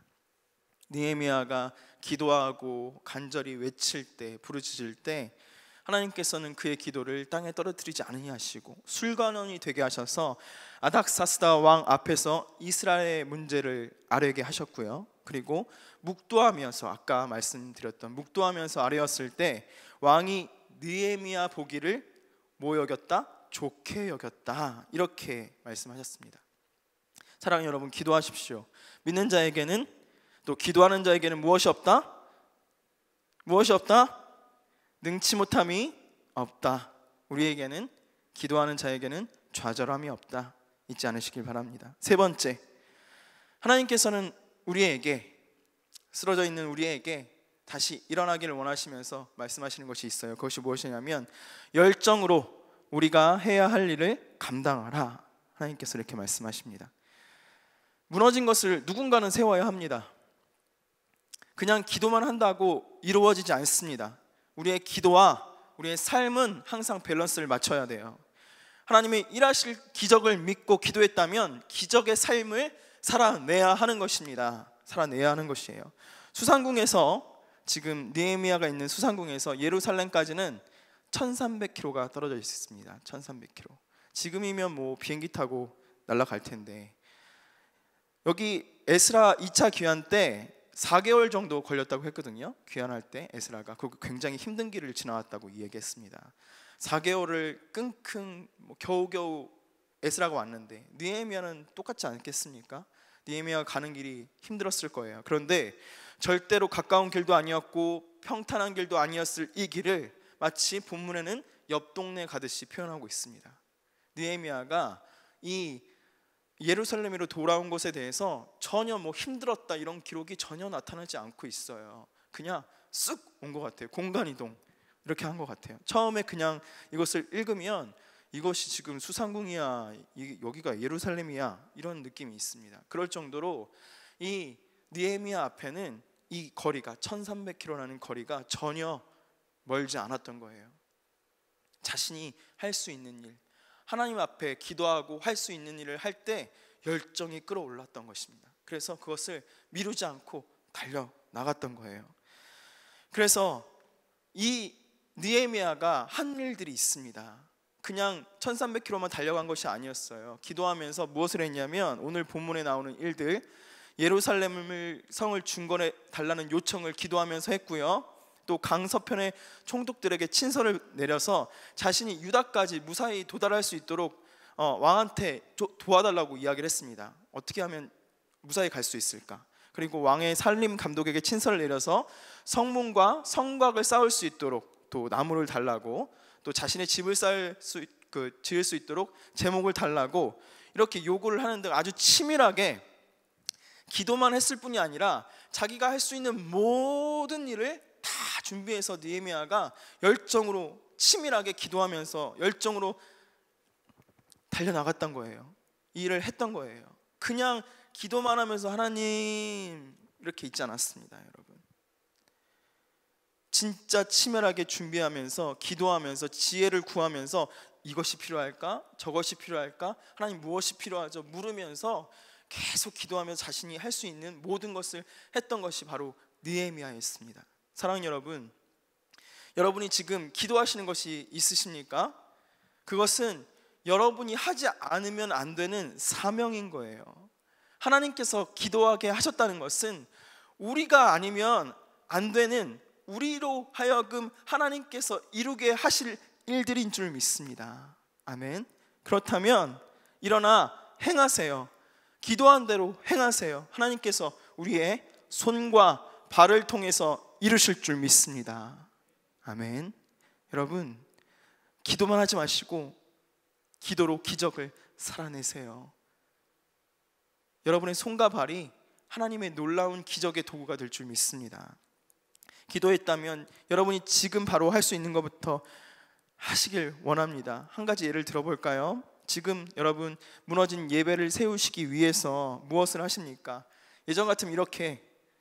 느헤미야가 기도하고 간절히 외칠 때, 부르짖을 때 하나님께서는 그의 기도를 땅에 떨어뜨리지 않으시고 술관원이 되게 하셔서 아닥사스다 왕 앞에서 이스라엘의 문제를 아뢰게 하셨고요. 그리고 묵도하면서, 아까 말씀드렸던 묵도하면서 아뢰었을 때 왕이 느헤미야 보기를 뭐 여겼다? 좋게 여겼다, 이렇게 말씀하셨습니다. 사랑하는 여러분, 기도하십시오. 믿는 자에게는, 또 기도하는 자에게는 무엇이 없다? 무엇이 없다? 능치 못함이 없다. 우리에게는, 기도하는 자에게는 좌절함이 없다. 잊지 않으시길 바랍니다. 세 번째, 하나님께서는 우리에게, 쓰러져 있는 우리에게 다시 일어나기를 원하시면서 말씀하시는 것이 있어요. 그것이 무엇이냐면 열정으로 우리가 해야 할 일을 감당하라. 하나님께서 이렇게 말씀하십니다. 무너진 것을 누군가는 세워야 합니다. 그냥 기도만 한다고 이루어지지 않습니다. 우리의 기도와 우리의 삶은 항상 밸런스를 맞춰야 돼요. 하나님이 일하실 기적을 믿고 기도했다면 기적의 삶을 살아내야 하는 것입니다. 살아내야 하는 것이에요. 수상궁에서, 지금 느헤미야가 있는 수상궁에서 예루살렘까지는 1300km가 떨어져 있습니다. 1300km. 지금이면 뭐 비행기 타고 날아갈 텐데, 여기 에스라 2차 귀환 때 4개월 정도 걸렸다고 했거든요. 귀환할 때 에스라가 굉장히 힘든 길을 지나왔다고 이야기했습니다. 4개월을 끙끙 겨우겨우 에스라가 왔는데 느헤미야는 똑같지 않겠습니까? 느헤미야가 가는 길이 힘들었을 거예요. 그런데 절대로 가까운 길도 아니었고 평탄한 길도 아니었을 이 길을 마치 본문에는 옆 동네 가듯이 표현하고 있습니다. 느헤미야가 이 예루살렘으로 돌아온 것에 대해서 전혀 힘들었다 이런 기록이 전혀 나타나지 않고 있어요. 그냥 쓱 온 것 같아요. 공간이동 이렇게 한 것 같아요. 처음에 그냥 이것을 읽으면 이것이 지금 수상궁이야, 여기가 예루살렘이야, 이런 느낌이 있습니다. 그럴 정도로 이 느헤미야 앞에는 이 거리가 1300km라는 거리가 전혀 멀지 않았던 거예요. 자신이 할 수 있는 일, 하나님 앞에 기도하고 할 수 있는 일을 할 때 열정이 끌어올랐던 것입니다. 그래서 그것을 미루지 않고 달려 나갔던 거예요. 그래서 이 느헤미야가 한 일들이 있습니다. 그냥 1300km만 달려간 것이 아니었어요. 기도하면서 무엇을 했냐면 오늘 본문에 나오는 일들, 예루살렘을 성을 중건해 달라는 요청을 기도하면서 했고요. 또 강서편의 총독들에게 친서를 내려서 자신이 유다까지 무사히 도달할 수 있도록 왕한테 도와달라고 이야기를 했습니다. 어떻게 하면 무사히 갈 수 있을까? 그리고 왕의 살림 감독에게 친서를 내려서 성문과 성곽을 쌓을 수 있도록 또 나무를 달라고, 또 자신의 집을 지을 수 있도록 제목을 달라고 이렇게 요구를 하는데 아주 치밀하게 기도만 했을 뿐이 아니라 자기가 할 수 있는 모든 일을 다 준비해서 느헤미야가 열정으로 치밀하게 기도하면서 열정으로 달려나갔던 거예요. 이 일을 했던 거예요. 그냥 기도만 하면서 하나님 이렇게 있지 않았습니다, 여러분. 진짜 치밀하게 준비하면서 기도하면서 지혜를 구하면서 이것이 필요할까? 저것이 필요할까? 하나님 무엇이 필요하죠? 물으면서 계속 기도하면서 자신이 할 수 있는 모든 것을 했던 것이 바로 느헤미야였습니다. 사랑하는 여러분, 여러분이 지금 기도하시는 것이 있으십니까? 그것은 여러분이 하지 않으면 안 되는 사명인 거예요. 하나님께서 기도하게 하셨다는 것은 우리가 아니면 안 되는, 우리로 하여금 하나님께서 이루게 하실 일들인 줄 믿습니다. 아멘. 그렇다면 일어나 행하세요. 기도한 대로 행하세요. 하나님께서 우리의 손과 발을 통해서 이루실 줄 믿습니다. 아멘. 여러분, 기도만 하지 마시고 기도로 기적을 살아내세요. 여러분의 손과 발이 하나님의 놀라운 기적의 도구가 될 줄 믿습니다. 기도했다면 여러분이 지금 바로 할 수 있는 것부터 하시길 원합니다. 한 가지 예를 들어볼까요? 지금 여러분 무너진 예배를 세우시기 위해서 무엇을 하십니까? 예전 같으면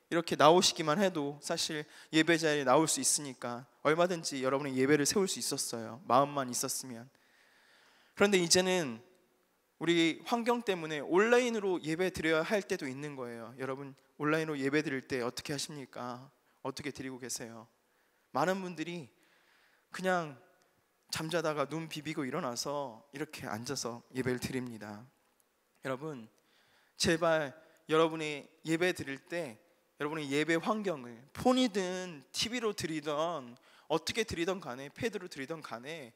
이렇게 나오시기만 해도 사실 예배 자리에 나올 수 있으니까 얼마든지 여러분의 예배를 세울 수 있었어요. 마음만 있었으면. 그런데 이제는 우리 환경 때문에 온라인으로 예배 드려야 할 때도 있는 거예요. 여러분 온라인으로 예배 드릴 때 어떻게 하십니까? 어떻게 드리고 계세요? 많은 분들이 그냥 잠자다가 눈 비비고 일어나서 이렇게 앉아서 예배를 드립니다. 여러분 제발 여러분이 예배 드릴 때 여러분의 예배 환경을 폰이든 TV로 드리던 어떻게 드리던 간에 패드로 드리던 간에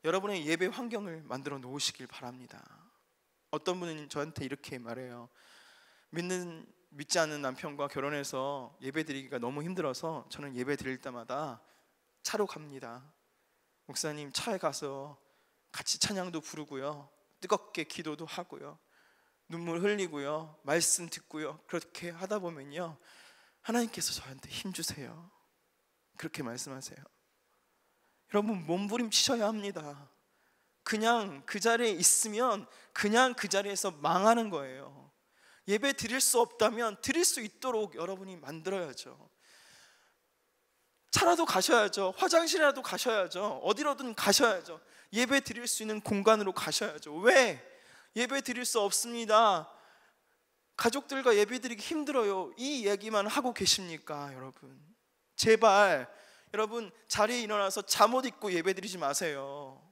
여러분의 예배 환경을 만들어 놓으시길 바랍니다. 어떤 분은 저한테 이렇게 말해요. 믿지 않는 남편과 결혼해서 예배 드리기가 너무 힘들어서 저는 예배 드릴 때마다 차로 갑니다. 목사님 차에 가서 같이 찬양도 부르고요, 뜨겁게 기도도 하고요, 눈물 흘리고요, 말씀 듣고요, 그렇게 하다 보면요, 하나님께서 저한테 힘 주세요. 그렇게 말씀하세요. 여러분, 몸부림치셔야 합니다. 그냥 그 자리에 있으면 그냥 그 자리에서 망하는 거예요. 예배 드릴 수 없다면 드릴 수 있도록 여러분이 만들어야죠. 차라도 가셔야죠. 화장실이라도 가셔야죠. 어디로든 가셔야죠. 예배 드릴 수 있는 공간으로 가셔야죠. 왜? 예배 드릴 수 없습니다, 가족들과 예배 드리기 힘들어요, 이 얘기만 하고 계십니까? 여러분, 제발 여러분 자리에 일어나서 잠옷 입고 예배 드리지 마세요.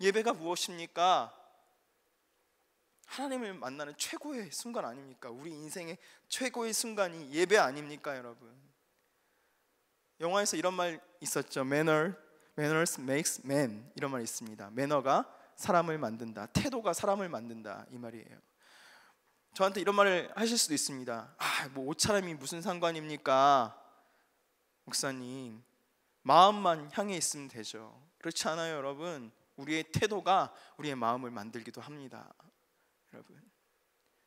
예배가 무엇입니까? 하나님을 만나는 최고의 순간 아닙니까? 우리 인생의 최고의 순간이 예배 아닙니까, 여러분? 영화에서 이런 말 있었죠. Manners makes man, 이런 말이 있습니다. 매너가 사람을 만든다, 태도가 사람을 만든다, 이 말이에요. 저한테 이런 말을 하실 수도 있습니다. 뭐 옷차림이 무슨 상관입니까? 목사님, 마음만 향해 있으면 되죠. 그렇지 않아요, 여러분. 우리의 태도가 우리의 마음을 만들기도 합니다. 여러분,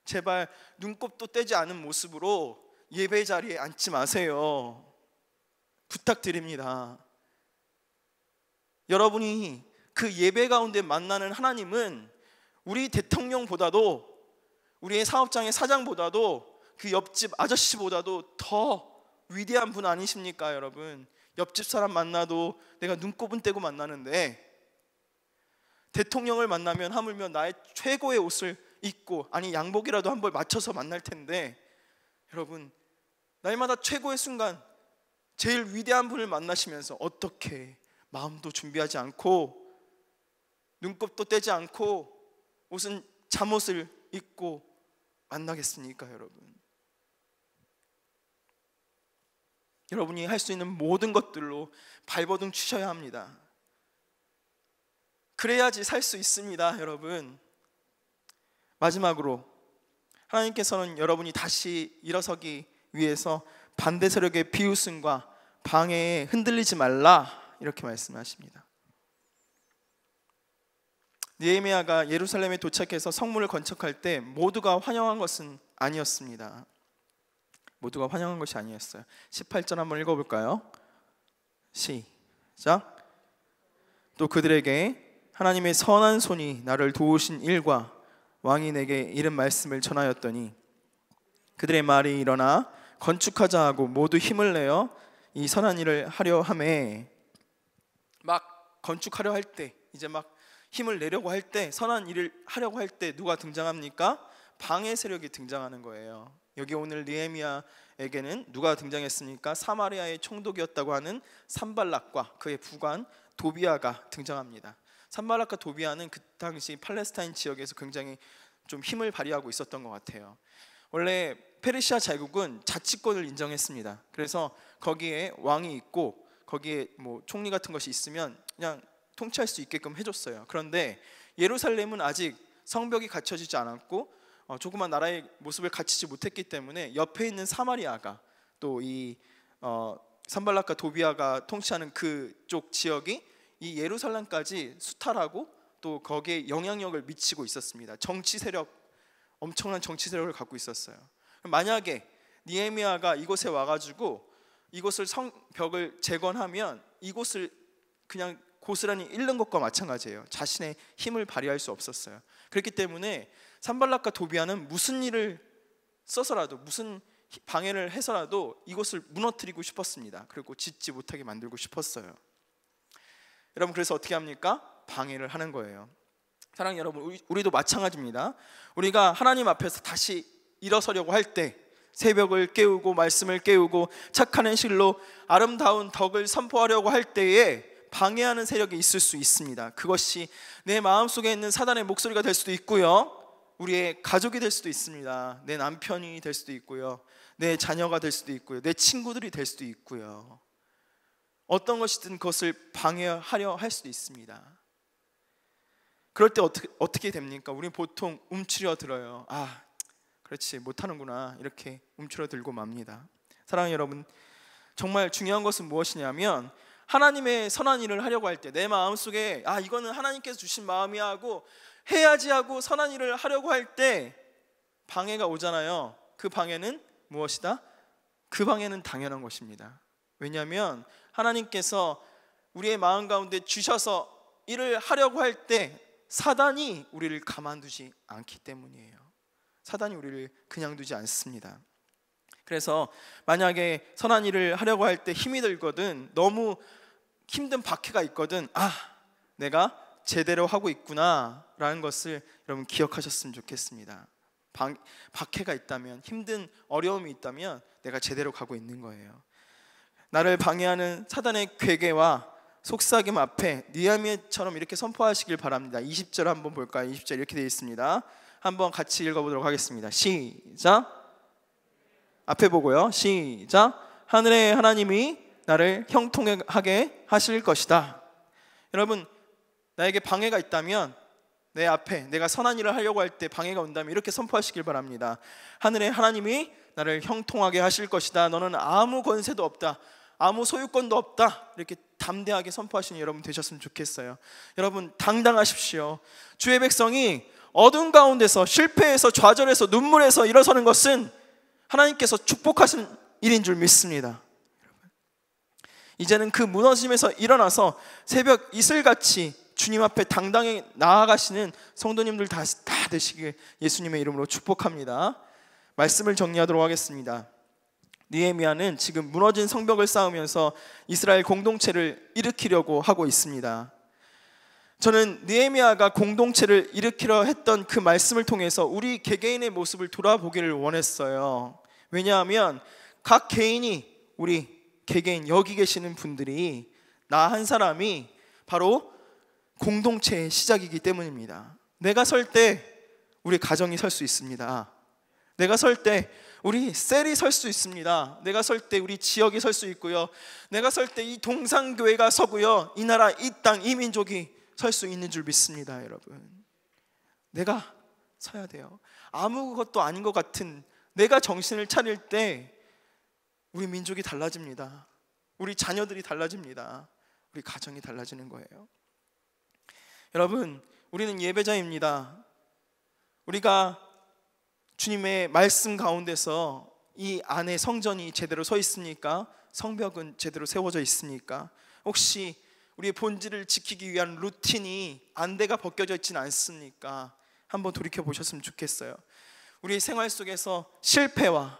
제발 눈곱도 떼지 않은 모습으로 예배 자리에 앉지 마세요. 부탁드립니다. 여러분이 그 예배 가운데 만나는 하나님은 우리 대통령보다도, 우리의 사업장의 사장보다도, 그 옆집 아저씨보다도 더 위대한 분 아니십니까, 여러분? 옆집 사람 만나도 내가 눈곱은 떼고 만나는데, 대통령을 만나면 하물며 나의 최고의 옷을 입고, 아니 양복이라도 한 벌 맞춰서 만날 텐데, 여러분, 날마다 최고의 순간 제일 위대한 분을 만나시면서 어떻게 마음도 준비하지 않고 눈곱도 떼지 않고 옷은 잠옷을 입고 만나겠습니까, 여러분? 여러분이 할 수 있는 모든 것들로 발버둥 치셔야 합니다. 그래야지 살 수 있습니다, 여러분. 마지막으로 하나님께서는 여러분이 다시 일어서기 위해서 반대 세력의 비웃음과 방해에 흔들리지 말라, 이렇게 말씀하십니다. 느헤미야가 예루살렘에 도착해서 성문을 건축할 때 모두가 환영한 것은 아니었습니다. 모두가 환영한 것이 아니었어요. 18절 한번 읽어볼까요? 시작. 또 그들에게 하나님의 선한 손이 나를 도우신 일과 왕이 내게 이른 말씀을 전하였더니 그들의 말이 일어나 건축하자 하고 모두 힘을 내어 이 선한 일을 하려 하매, 막 건축하려 할 때, 이제 막 힘을 내려고 할 때, 선한 일을 하려고 할 때 누가 등장합니까? 방해 세력이 등장하는 거예요. 여기 오늘 느헤미야에게는 누가 등장했습니까? 사마리아의 총독이었다고 하는 산발락과 그의 부관 도비아가 등장합니다. 산발락과 도비아는 그 당시 팔레스타인 지역에서 굉장히 좀 힘을 발휘하고 있었던 것 같아요. 원래 페르시아 제국은 자치권을 인정했습니다. 그래서 거기에 왕이 있고 거기에 뭐 총리 같은 것이 있으면 그냥 통치할 수 있게끔 해줬어요. 그런데 예루살렘은 아직 성벽이 갖춰지지 않았고 조그만 나라의 모습을 갖추지 못했기 때문에 옆에 있는 사마리아가, 또 이 산발락과 도비아가 통치하는 그쪽 지역이 이 예루살렘까지 수탈하고 또 거기에 영향력을 미치고 있었습니다. 정치 세력, 엄청난 정치 세력을 갖고 있었어요. 만약에 느헤미야가 이곳에 와가지고 이곳을 성벽을 재건하면 이곳을 그냥 고스란히 잃는 것과 마찬가지예요. 자신의 힘을 발휘할 수 없었어요. 그렇기 때문에 산발락과 도비아는 무슨 일을 써서라도, 무슨 방해를 해서라도 이곳을 무너뜨리고 싶었습니다. 그리고 짓지 못하게 만들고 싶었어요. 여러분, 그래서 어떻게 합니까? 방해를 하는 거예요. 사랑하는 여러분, 우리도 마찬가지입니다. 우리가 하나님 앞에서 다시 일어서려고 할 때, 새벽을 깨우고 말씀을 깨우고 착한 행실로 아름다운 덕을 선포하려고 할 때에 방해하는 세력이 있을 수 있습니다. 그것이 내 마음속에 있는 사단의 목소리가 될 수도 있고요, 우리의 가족이 될 수도 있습니다. 내 남편이 될 수도 있고요, 내 자녀가 될 수도 있고요, 내 친구들이 될 수도 있고요. 어떤 것이든 그것을 방해하려 할 수도 있습니다. 그럴 때 어떻게 됩니까? 우리는 보통 움츠려 들어요. 그렇지, 못하는구나, 이렇게 움츠려 들고 맙니다. 사랑하는 여러분, 정말 중요한 것은 무엇이냐면 하나님의 선한 일을 하려고 할 때, 내 마음속에 이거는 하나님께서 주신 마음이야 하고 해야지 하고 선한 일을 하려고 할 때 방해가 오잖아요. 그 방해는 무엇이다? 그 방해는 당연한 것입니다. 왜냐하면 하나님께서 우리의 마음 가운데 주셔서 일을 하려고 할 때 사단이 우리를 가만두지 않기 때문이에요. 사단이 우리를 그냥 두지 않습니다. 그래서 만약에 선한 일을 하려고 할 때 힘이 들거든, 너무 힘든 박해가 있거든, 내가 제대로 하고 있구나 라는 것을 여러분 기억하셨으면 좋겠습니다. 박해가 있다면, 힘든 어려움이 있다면 내가 제대로 가고 있는 거예요. 나를 방해하는 사단의 괴계와 속삭임 앞에 느헤미야처럼 이렇게 선포하시길 바랍니다. 20절 한번 볼까요? 20절 이렇게 되어 있습니다. 한번 같이 읽어보도록 하겠습니다. 시작. 앞에 보고요. 시작. 하늘의 하나님이 나를 형통하게 하실 것이다. 여러분, 나에게 방해가 있다면, 내 앞에 내가 선한 일을 하려고 할 때 방해가 온다면 이렇게 선포하시길 바랍니다. 하늘의 하나님이 나를 형통하게 하실 것이다. 너는 아무 권세도 없다, 아무 소유권도 없다. 이렇게 담대하게 선포하시는 여러분 되셨으면 좋겠어요. 여러분, 당당하십시오. 주의 백성이 어두운 가운데서, 실패해서, 좌절해서, 눈물에서 일어서는 것은 하나님께서 축복하신 일인 줄 믿습니다. 이제는 그 무너짐에서 일어나서 새벽 이슬같이 주님 앞에 당당히 나아가시는 성도님들 다 되시길 예수님의 이름으로 축복합니다. 말씀을 정리하도록 하겠습니다. 느헤미야는 지금 무너진 성벽을 쌓으면서 이스라엘 공동체를 일으키려고 하고 있습니다. 저는 느헤미야가 공동체를 일으키려 했던 그 말씀을 통해서 우리 개개인의 모습을 돌아보기를 원했어요. 왜냐하면 각 개인이, 우리 개개인 여기 계시는 분들이, 나 한 사람이 바로 공동체의 시작이기 때문입니다. 내가 설 때 우리 가정이 설 수 있습니다. 내가 설 때 우리 셀이 설 수 있습니다. 내가 설 때 우리 지역이 설 수 있고요. 내가 설 때 이 동산교회가 서고요. 이 나라, 이 땅, 이 민족이 설 수 있는 줄 믿습니다. 여러분, 내가 서야 돼요. 아무것도 아닌 것 같은 내가 정신을 차릴 때 우리 민족이 달라집니다. 우리 자녀들이 달라집니다. 우리 가정이 달라지는 거예요. 여러분, 우리는 예배자입니다. 우리가 주님의 말씀 가운데서 이 안에 성전이 제대로 서 있습니까? 성벽은 제대로 세워져 있습니까? 혹시 우리의 본질을 지키기 위한 루틴이 안대가 벗겨져 있지는 않습니까? 한번 돌이켜 보셨으면 좋겠어요. 우리 생활 속에서 실패와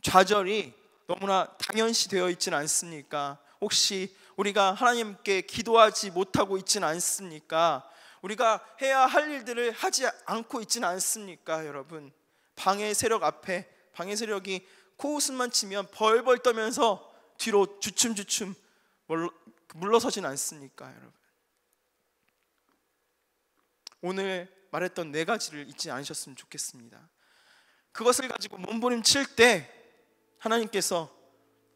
좌절이 너무나 당연시 되어 있지는 않습니까? 혹시 우리가 하나님께 기도하지 못하고 있지는 않습니까? 우리가 해야 할 일들을 하지 않고 있지는 않습니까? 여러분, 방해 세력 앞에, 방해 세력이 코웃음만 치면 벌벌 떠면서 뒤로 주춤주춤 물러서진 않습니까? 여러분, 오늘 말했던 4가지를 잊지 않으셨으면 좋겠습니다. 그것을 가지고 몸부림칠 때 하나님께서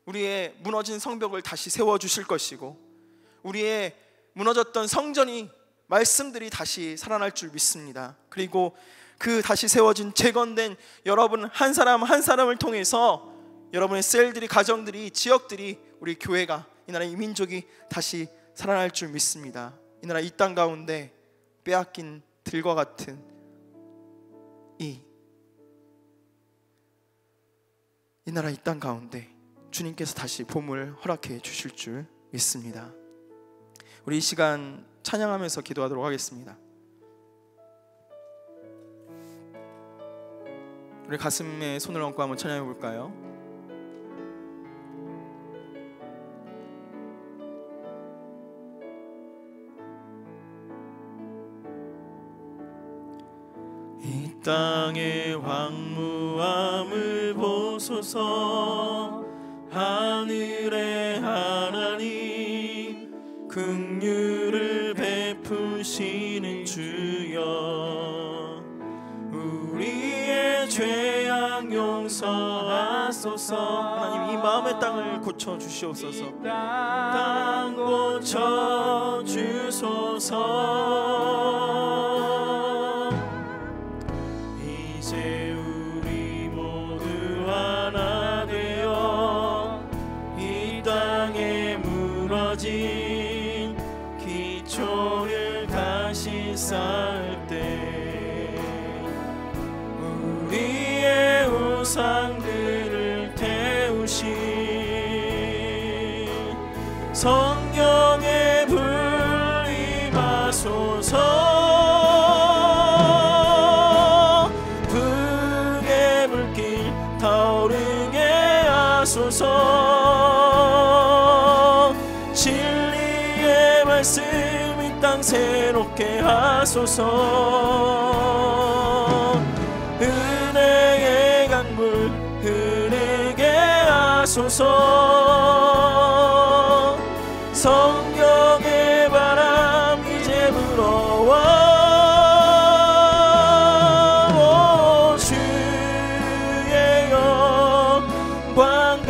우리의 무너진 성벽을 다시 세워주실 것이고, 우리의 무너졌던 성전이, 말씀들이 다시 살아날 줄 믿습니다. 그리고 그 다시 세워진 재건된 여러분 한 사람 한 사람을 통해서 여러분의 셀들이, 가정들이, 지역들이, 우리 교회가, 이 나라, 이 민족이 다시 살아날 줄 믿습니다. 이 나라, 이 땅 가운데 빼앗긴 들과 같은 이 나라, 이 땅 가운데 주님께서 다시 봄을 허락해 주실 줄 믿습니다. 우리 이 시간 찬양하면서 기도하도록 하겠습니다. 우리 가슴에 손을 얹고 한번 찬양해 볼까요? 이 땅의 황무함을 보소서. 하늘의 하나님, 긍휼을 베푸시는 주여, 우리의 죄악 용서하소서. 하나님, 이 마음의 땅을 고쳐 주시옵소서. 땅 고쳐 주소서. 이제 우리 모두 하나 되어 이 땅에 무너진 베푸신 성령의 불 임하소서. 불의 물길 타오르게 하소서. 진리의 말씀 이 땅 새롭게 하소서. 은혜의 강물 흐르게 하소서. 성령의 바람 이제 불어와. 오 주의 영광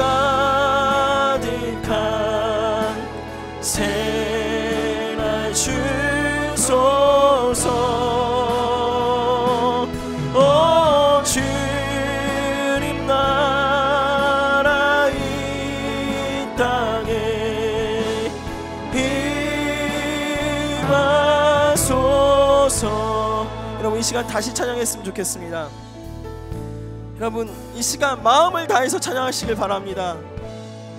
가득한 새날 주소서. 오 주님 나라 이 땅에 임하소서. 여러분 이 시간 다시 찬양했으면 좋겠습니다. 여러분 이 시간 마음을 다해서 찬양하시길 바랍니다.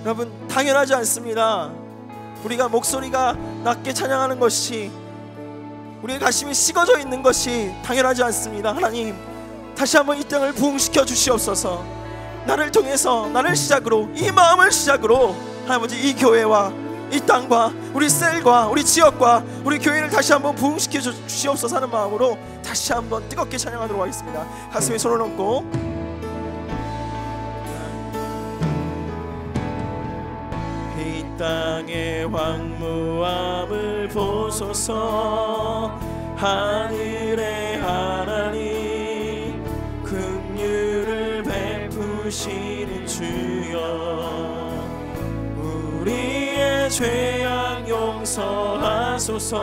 여러분 당연하지 않습니다. 우리가 목소리가 낮게 찬양하는 것이, 우리의 가심이 식어져 있는 것이 당연하지 않습니다. 하나님 다시 한번 이 땅을 부흥시켜 주시옵소서. 나를 통해서, 나를 시작으로, 이 마음을 시작으로 아버지 이 교회와 이 땅과 우리 셀과 우리 지역과 우리 교회를 다시 한번 부흥시켜 주시옵소서 하는 마음으로 다시 한번 뜨겁게 찬양하도록 하겠습니다. 가슴에 손을 얹고 이 땅의 황무함을 보소서. 하늘의 하나님 긍휼을 베푸시는 주여. 우리의 죄악 용서하소서.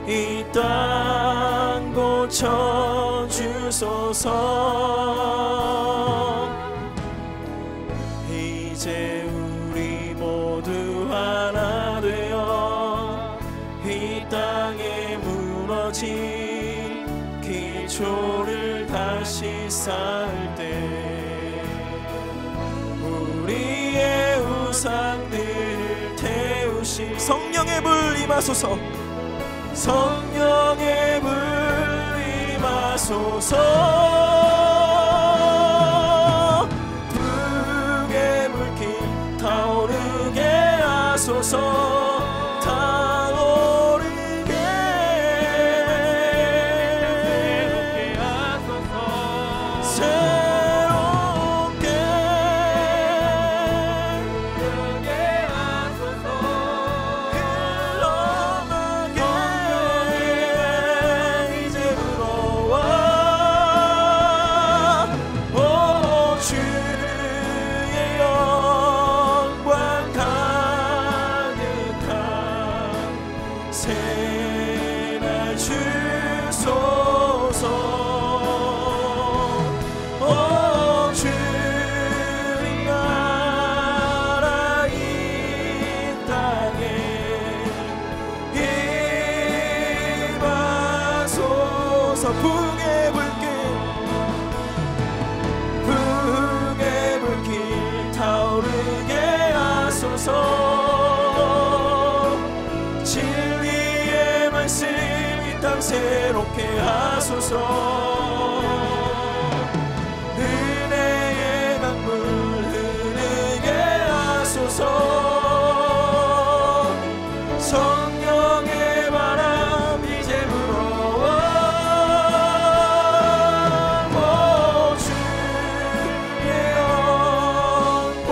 이 땅 고쳐주소서. 이제 우리 모두 하나 되어 이 땅에 무너진 기초를 다시 쌓을 때 우리의 우상들을 태우실 성령의 불 임하소서. 성령의 불 임하소서. 불의 물길 타오르게 하소서. 타오르게 하소서. 새롭게 하소서. 흘러나게 이제 불어와. 오 주의 영광 가득한 새날 주소서. 오 주님 나라 이 땅에 임하소서. 풍의 불길 풍의 불길 타오르게 하소서. 진리의 말씀 이 땅 새롭게 하소서. 은혜의 강물 흐르게 하소서. 성령의 바람 이제 불어와. 오 주의 영광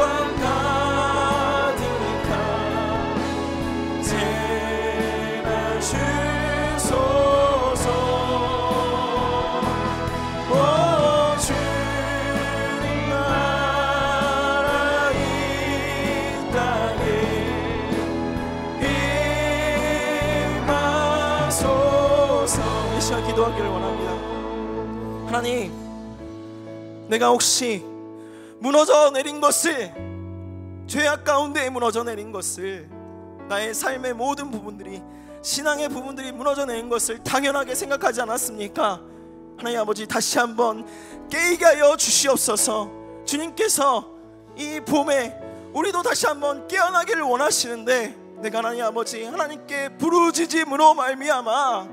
가득한 새날 주소서. 오 주님 나라 이 땅에 임하소서. 이 시간 기도하기를 원합니다. 하나님, 내가 혹시 무너져 내린 것을, 죄악 가운데 무너져 내린 것을, 나의 삶의 모든 부분들이, 신앙의 부분들이 무너져 내린 것을 당연하게 생각하지 않았습니까? 하나님 아버지 다시 한번 깨게 하여 주시옵소서. 주님께서 이 봄에 우리도 다시 한번 깨어나기를 원하시는데, 내가 하나님 아버지 하나님께 부르짖음으로 말미암아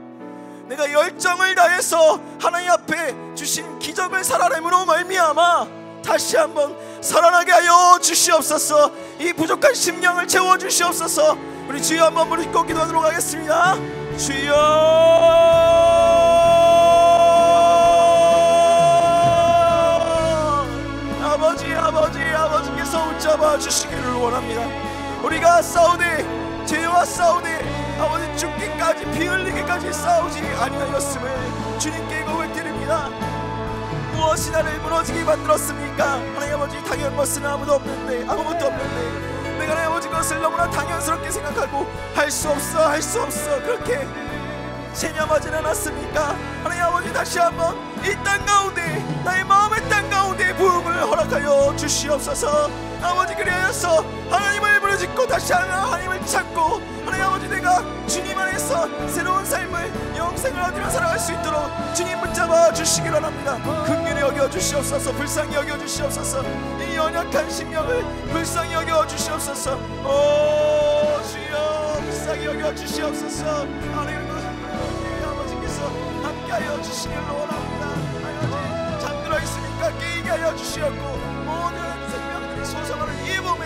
내가 열정을 다해서 하나님 앞에 주신 기적을 살아내므로 말미암아 다시 한번 살아나게 하여 주시옵소서. 이 부족한 심령을 채워주시옵소서. 우리 주여 한번 부르짖고 기도하도록 하겠습니다. 주여, 아버지께서 붙잡아 주시기를 원합니다. 우리가 싸우되, 죄와 하나님께 아버지 죽기까지 피 흘리기까지 싸우지 아니하였음을 주님께 고백드립니다. 무엇이 나를 무너지게 만들었습니까? 하나님 아버지, 당연한 것은 아무것도 없는데 내가 하나님 아버지 그것을 너무나 당연스럽게 생각하고 할 수 없어 그렇게 체념하지는 않았습니까? 하나님 아버지, 다시 한번 이 땅 가운데, 나의 마음의 땅 가운데 부흥을 허락하여 주시옵소서. 아버지, 그리하여서 하나님을 부르짖고 다시 하나님을 찾고, 하나님 아버지, 내가 주님 안에서 새로운 삶을, 영생을 얻으며 살아갈 수 있도록 주님 붙잡아 주시기를 원합니다. 긍휼히 여겨 주시옵소서. 불쌍히 여겨 주시옵소서. 이 연약한 심령을 불쌍히 여겨 주시옵소서. 오 주여, 불쌍히 여겨 주시옵소서. 하나님 아버지께서 함께하여 주시기를 원합니다. 하나님, 잠들어 있으니까 깨게 하여 주시옵고, 모든 생명들이 소성하는 이 봄에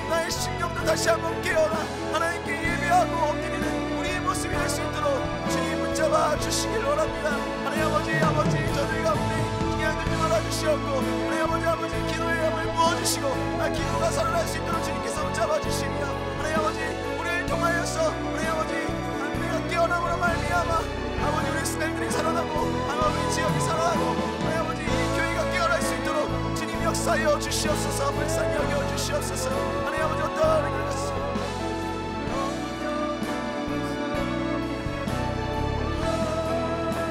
나의 심령도 다시 한번 깨어나 하나님께 예배하고 엎드리는 우리의 모습이 될 수 있도록 주님 붙잡아 주시기를 원합니다. 하나님 아버지, 저들 가운데 그냥 들지 말아 주시옵고, 하나님 아버지, 기도의 힘을 부어주시고 기도가 살아날 수 있도록 주님께서 붙잡아 주시며, 하나님 아버지, 우리를 통하여서 하나님 아버지 우리가 깨어남으로 말미암아 아버지 우리 스텔들이 살아나고 우리 지역이 살아나고 하나님 아버지 이 교회가 깨어날 수 있도록 주님 역사하여 주시옵소서. 불쌍히 여겨 주시옵소서. 하나님 아버지, 어떠한 것을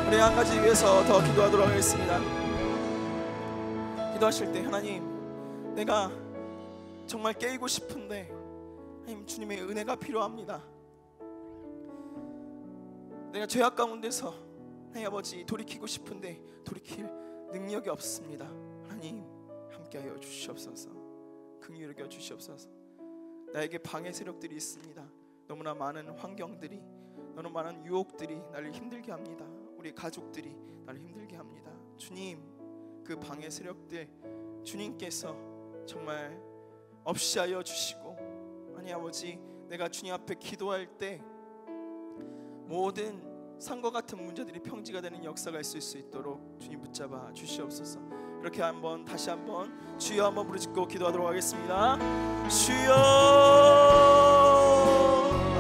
우리 한 가지 위해서 더 기도하도록 하겠습니다. 기도하실 때, 하나님, 내가 정말 깨이고 싶은데 하나님, 주님의 은혜가 필요합니다. 내가 죄악 가운데서 하나님 아버지 돌이키고 싶은데 돌이킬 능력이 없습니다. 하나님, 함께하여 주시옵소서. 긍휼히 여겨 주시옵소서. 나에게 방해 세력들이 있습니다. 너무나 많은 환경들이, 너무나 많은 유혹들이 나를 힘들게 합니다. 우리 가족들이 나를 힘들게 합니다. 주님, 그 방해 세력들 주님께서 정말 없이 하여 주시고, 하나님 아버지, 내가 주님 앞에 기도할 때 모든 산과 같은 문제들이 평지가 되는 역사가 있을 수 있도록 주님 붙잡아 주시옵소서. 이렇게 다시 한번 주여 한번 부르짖고 기도하도록 하겠습니다. 주여,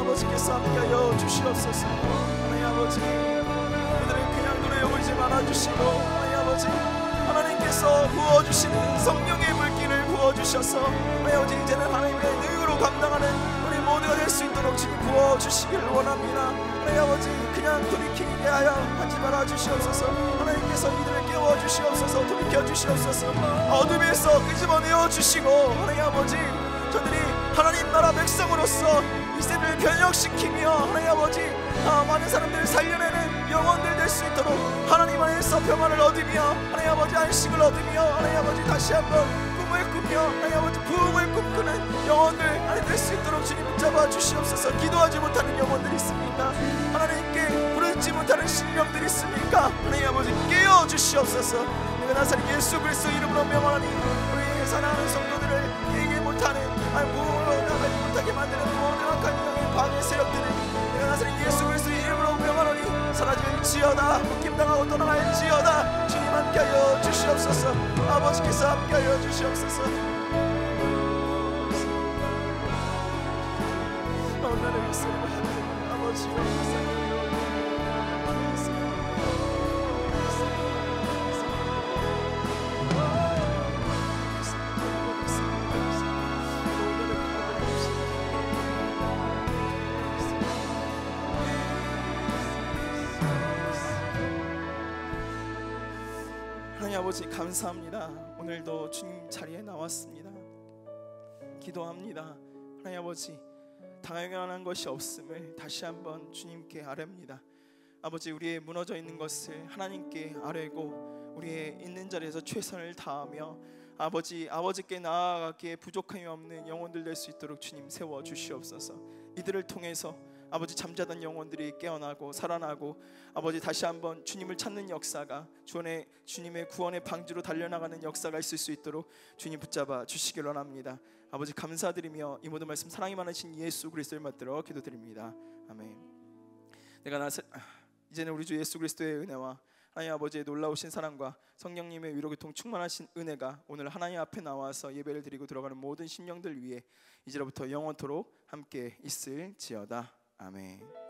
아버지께서 함께하여 주시옵소서. 하나님 아버지, 우리들을 그냥 노래 여기지 말아주시고, 하나님 아버지, 하나님께서 부어주시는 성령의 물기를 부어주셔서 하나님 아버지, 이제는 하나님의 능으로 감당하는 우리 모두가 될 수 있도록 주님 부어주시기를 원합니다. 하나님 아버지, 그냥 돌이키게 하여 하지 말아 주시옵소서. 하나님께서 이들을 깨워주시옵소서. 돌이켜주시옵소서. 어둠에서 끄집어내어 주시고, 하나님 아버지, 저들이 하나님 나라 백성으로서 이 세대를 변혁시키며 하나님 아버지 많은 사람들을 살려내는 영혼들 될 수 있도록 하나님 안에서 평안을 얻으며 하나님 아버지 안식을 얻으며 하나님 아버지 다시 한번 꿈을 꾸며 하나님 아버지 부흥을 꿈꾸는 영혼들 하나님 될 수 있도록 주님 붙잡아 주시옵소서. 기도하지 못하는 영혼들이 있습니까? 하나님께 부르지 못하는 심령들이 있습니까? 하나님 아버지 깨어 주시옵소서. 내가 나사렛 예수 그리스도 이름으로 명하니 우리 사랑하는 성도들을 깨게 못하는 부흥으로 나가지 못하게 만드는 모든 악한 영의 방해 세력들을 내가 나사렛 예수 그리스도 이름으로 명하노니 사라질지어다. 묶임당하고 떠나갈지어다. 주님 함께하여 주시옵소서. 아버지께서 함께하여 주시옵소서. 나를 위해서 아버지여, 하나님 아버지, 감사합니다. 오늘도 주님 자리에 나왔습니다. 기도합니다. 하나님 아버지, 당연한 것이 없음을 다시 한번 주님께 아뢰옵니다. 아버지, 우리의 무너져 있는 것을 하나님께 아뢰고 우리의 있는 자리에서 최선을 다하며 아버지께 나아가기에 부족함이 없는 영혼들 될 수 있도록 주님 세워 주시옵소서. 이들을 통해서 아버지 잠자던 영혼들이 깨어나고 살아나고 아버지 다시 한번 주님을 찾는 역사가 주님의 구원의 방주로 달려나가는 역사가 있을 수 있도록 주님 붙잡아 주시길 원합니다. 아버지 감사드리며 이 모든 말씀 사랑이 많으신 예수 그리스도를 받들어 기도드립니다. 아멘. 이제는 우리 주 예수 그리스도의 은혜와 하나님 아버지의 놀라우신 사랑과 성령님의 위로 교통 충만하신 은혜가 오늘 하나님 앞에 나와서 예배를 드리고 들어가는 모든 심령들 위해 이제로부터 영원토록 함께 있을지어다. 아멘.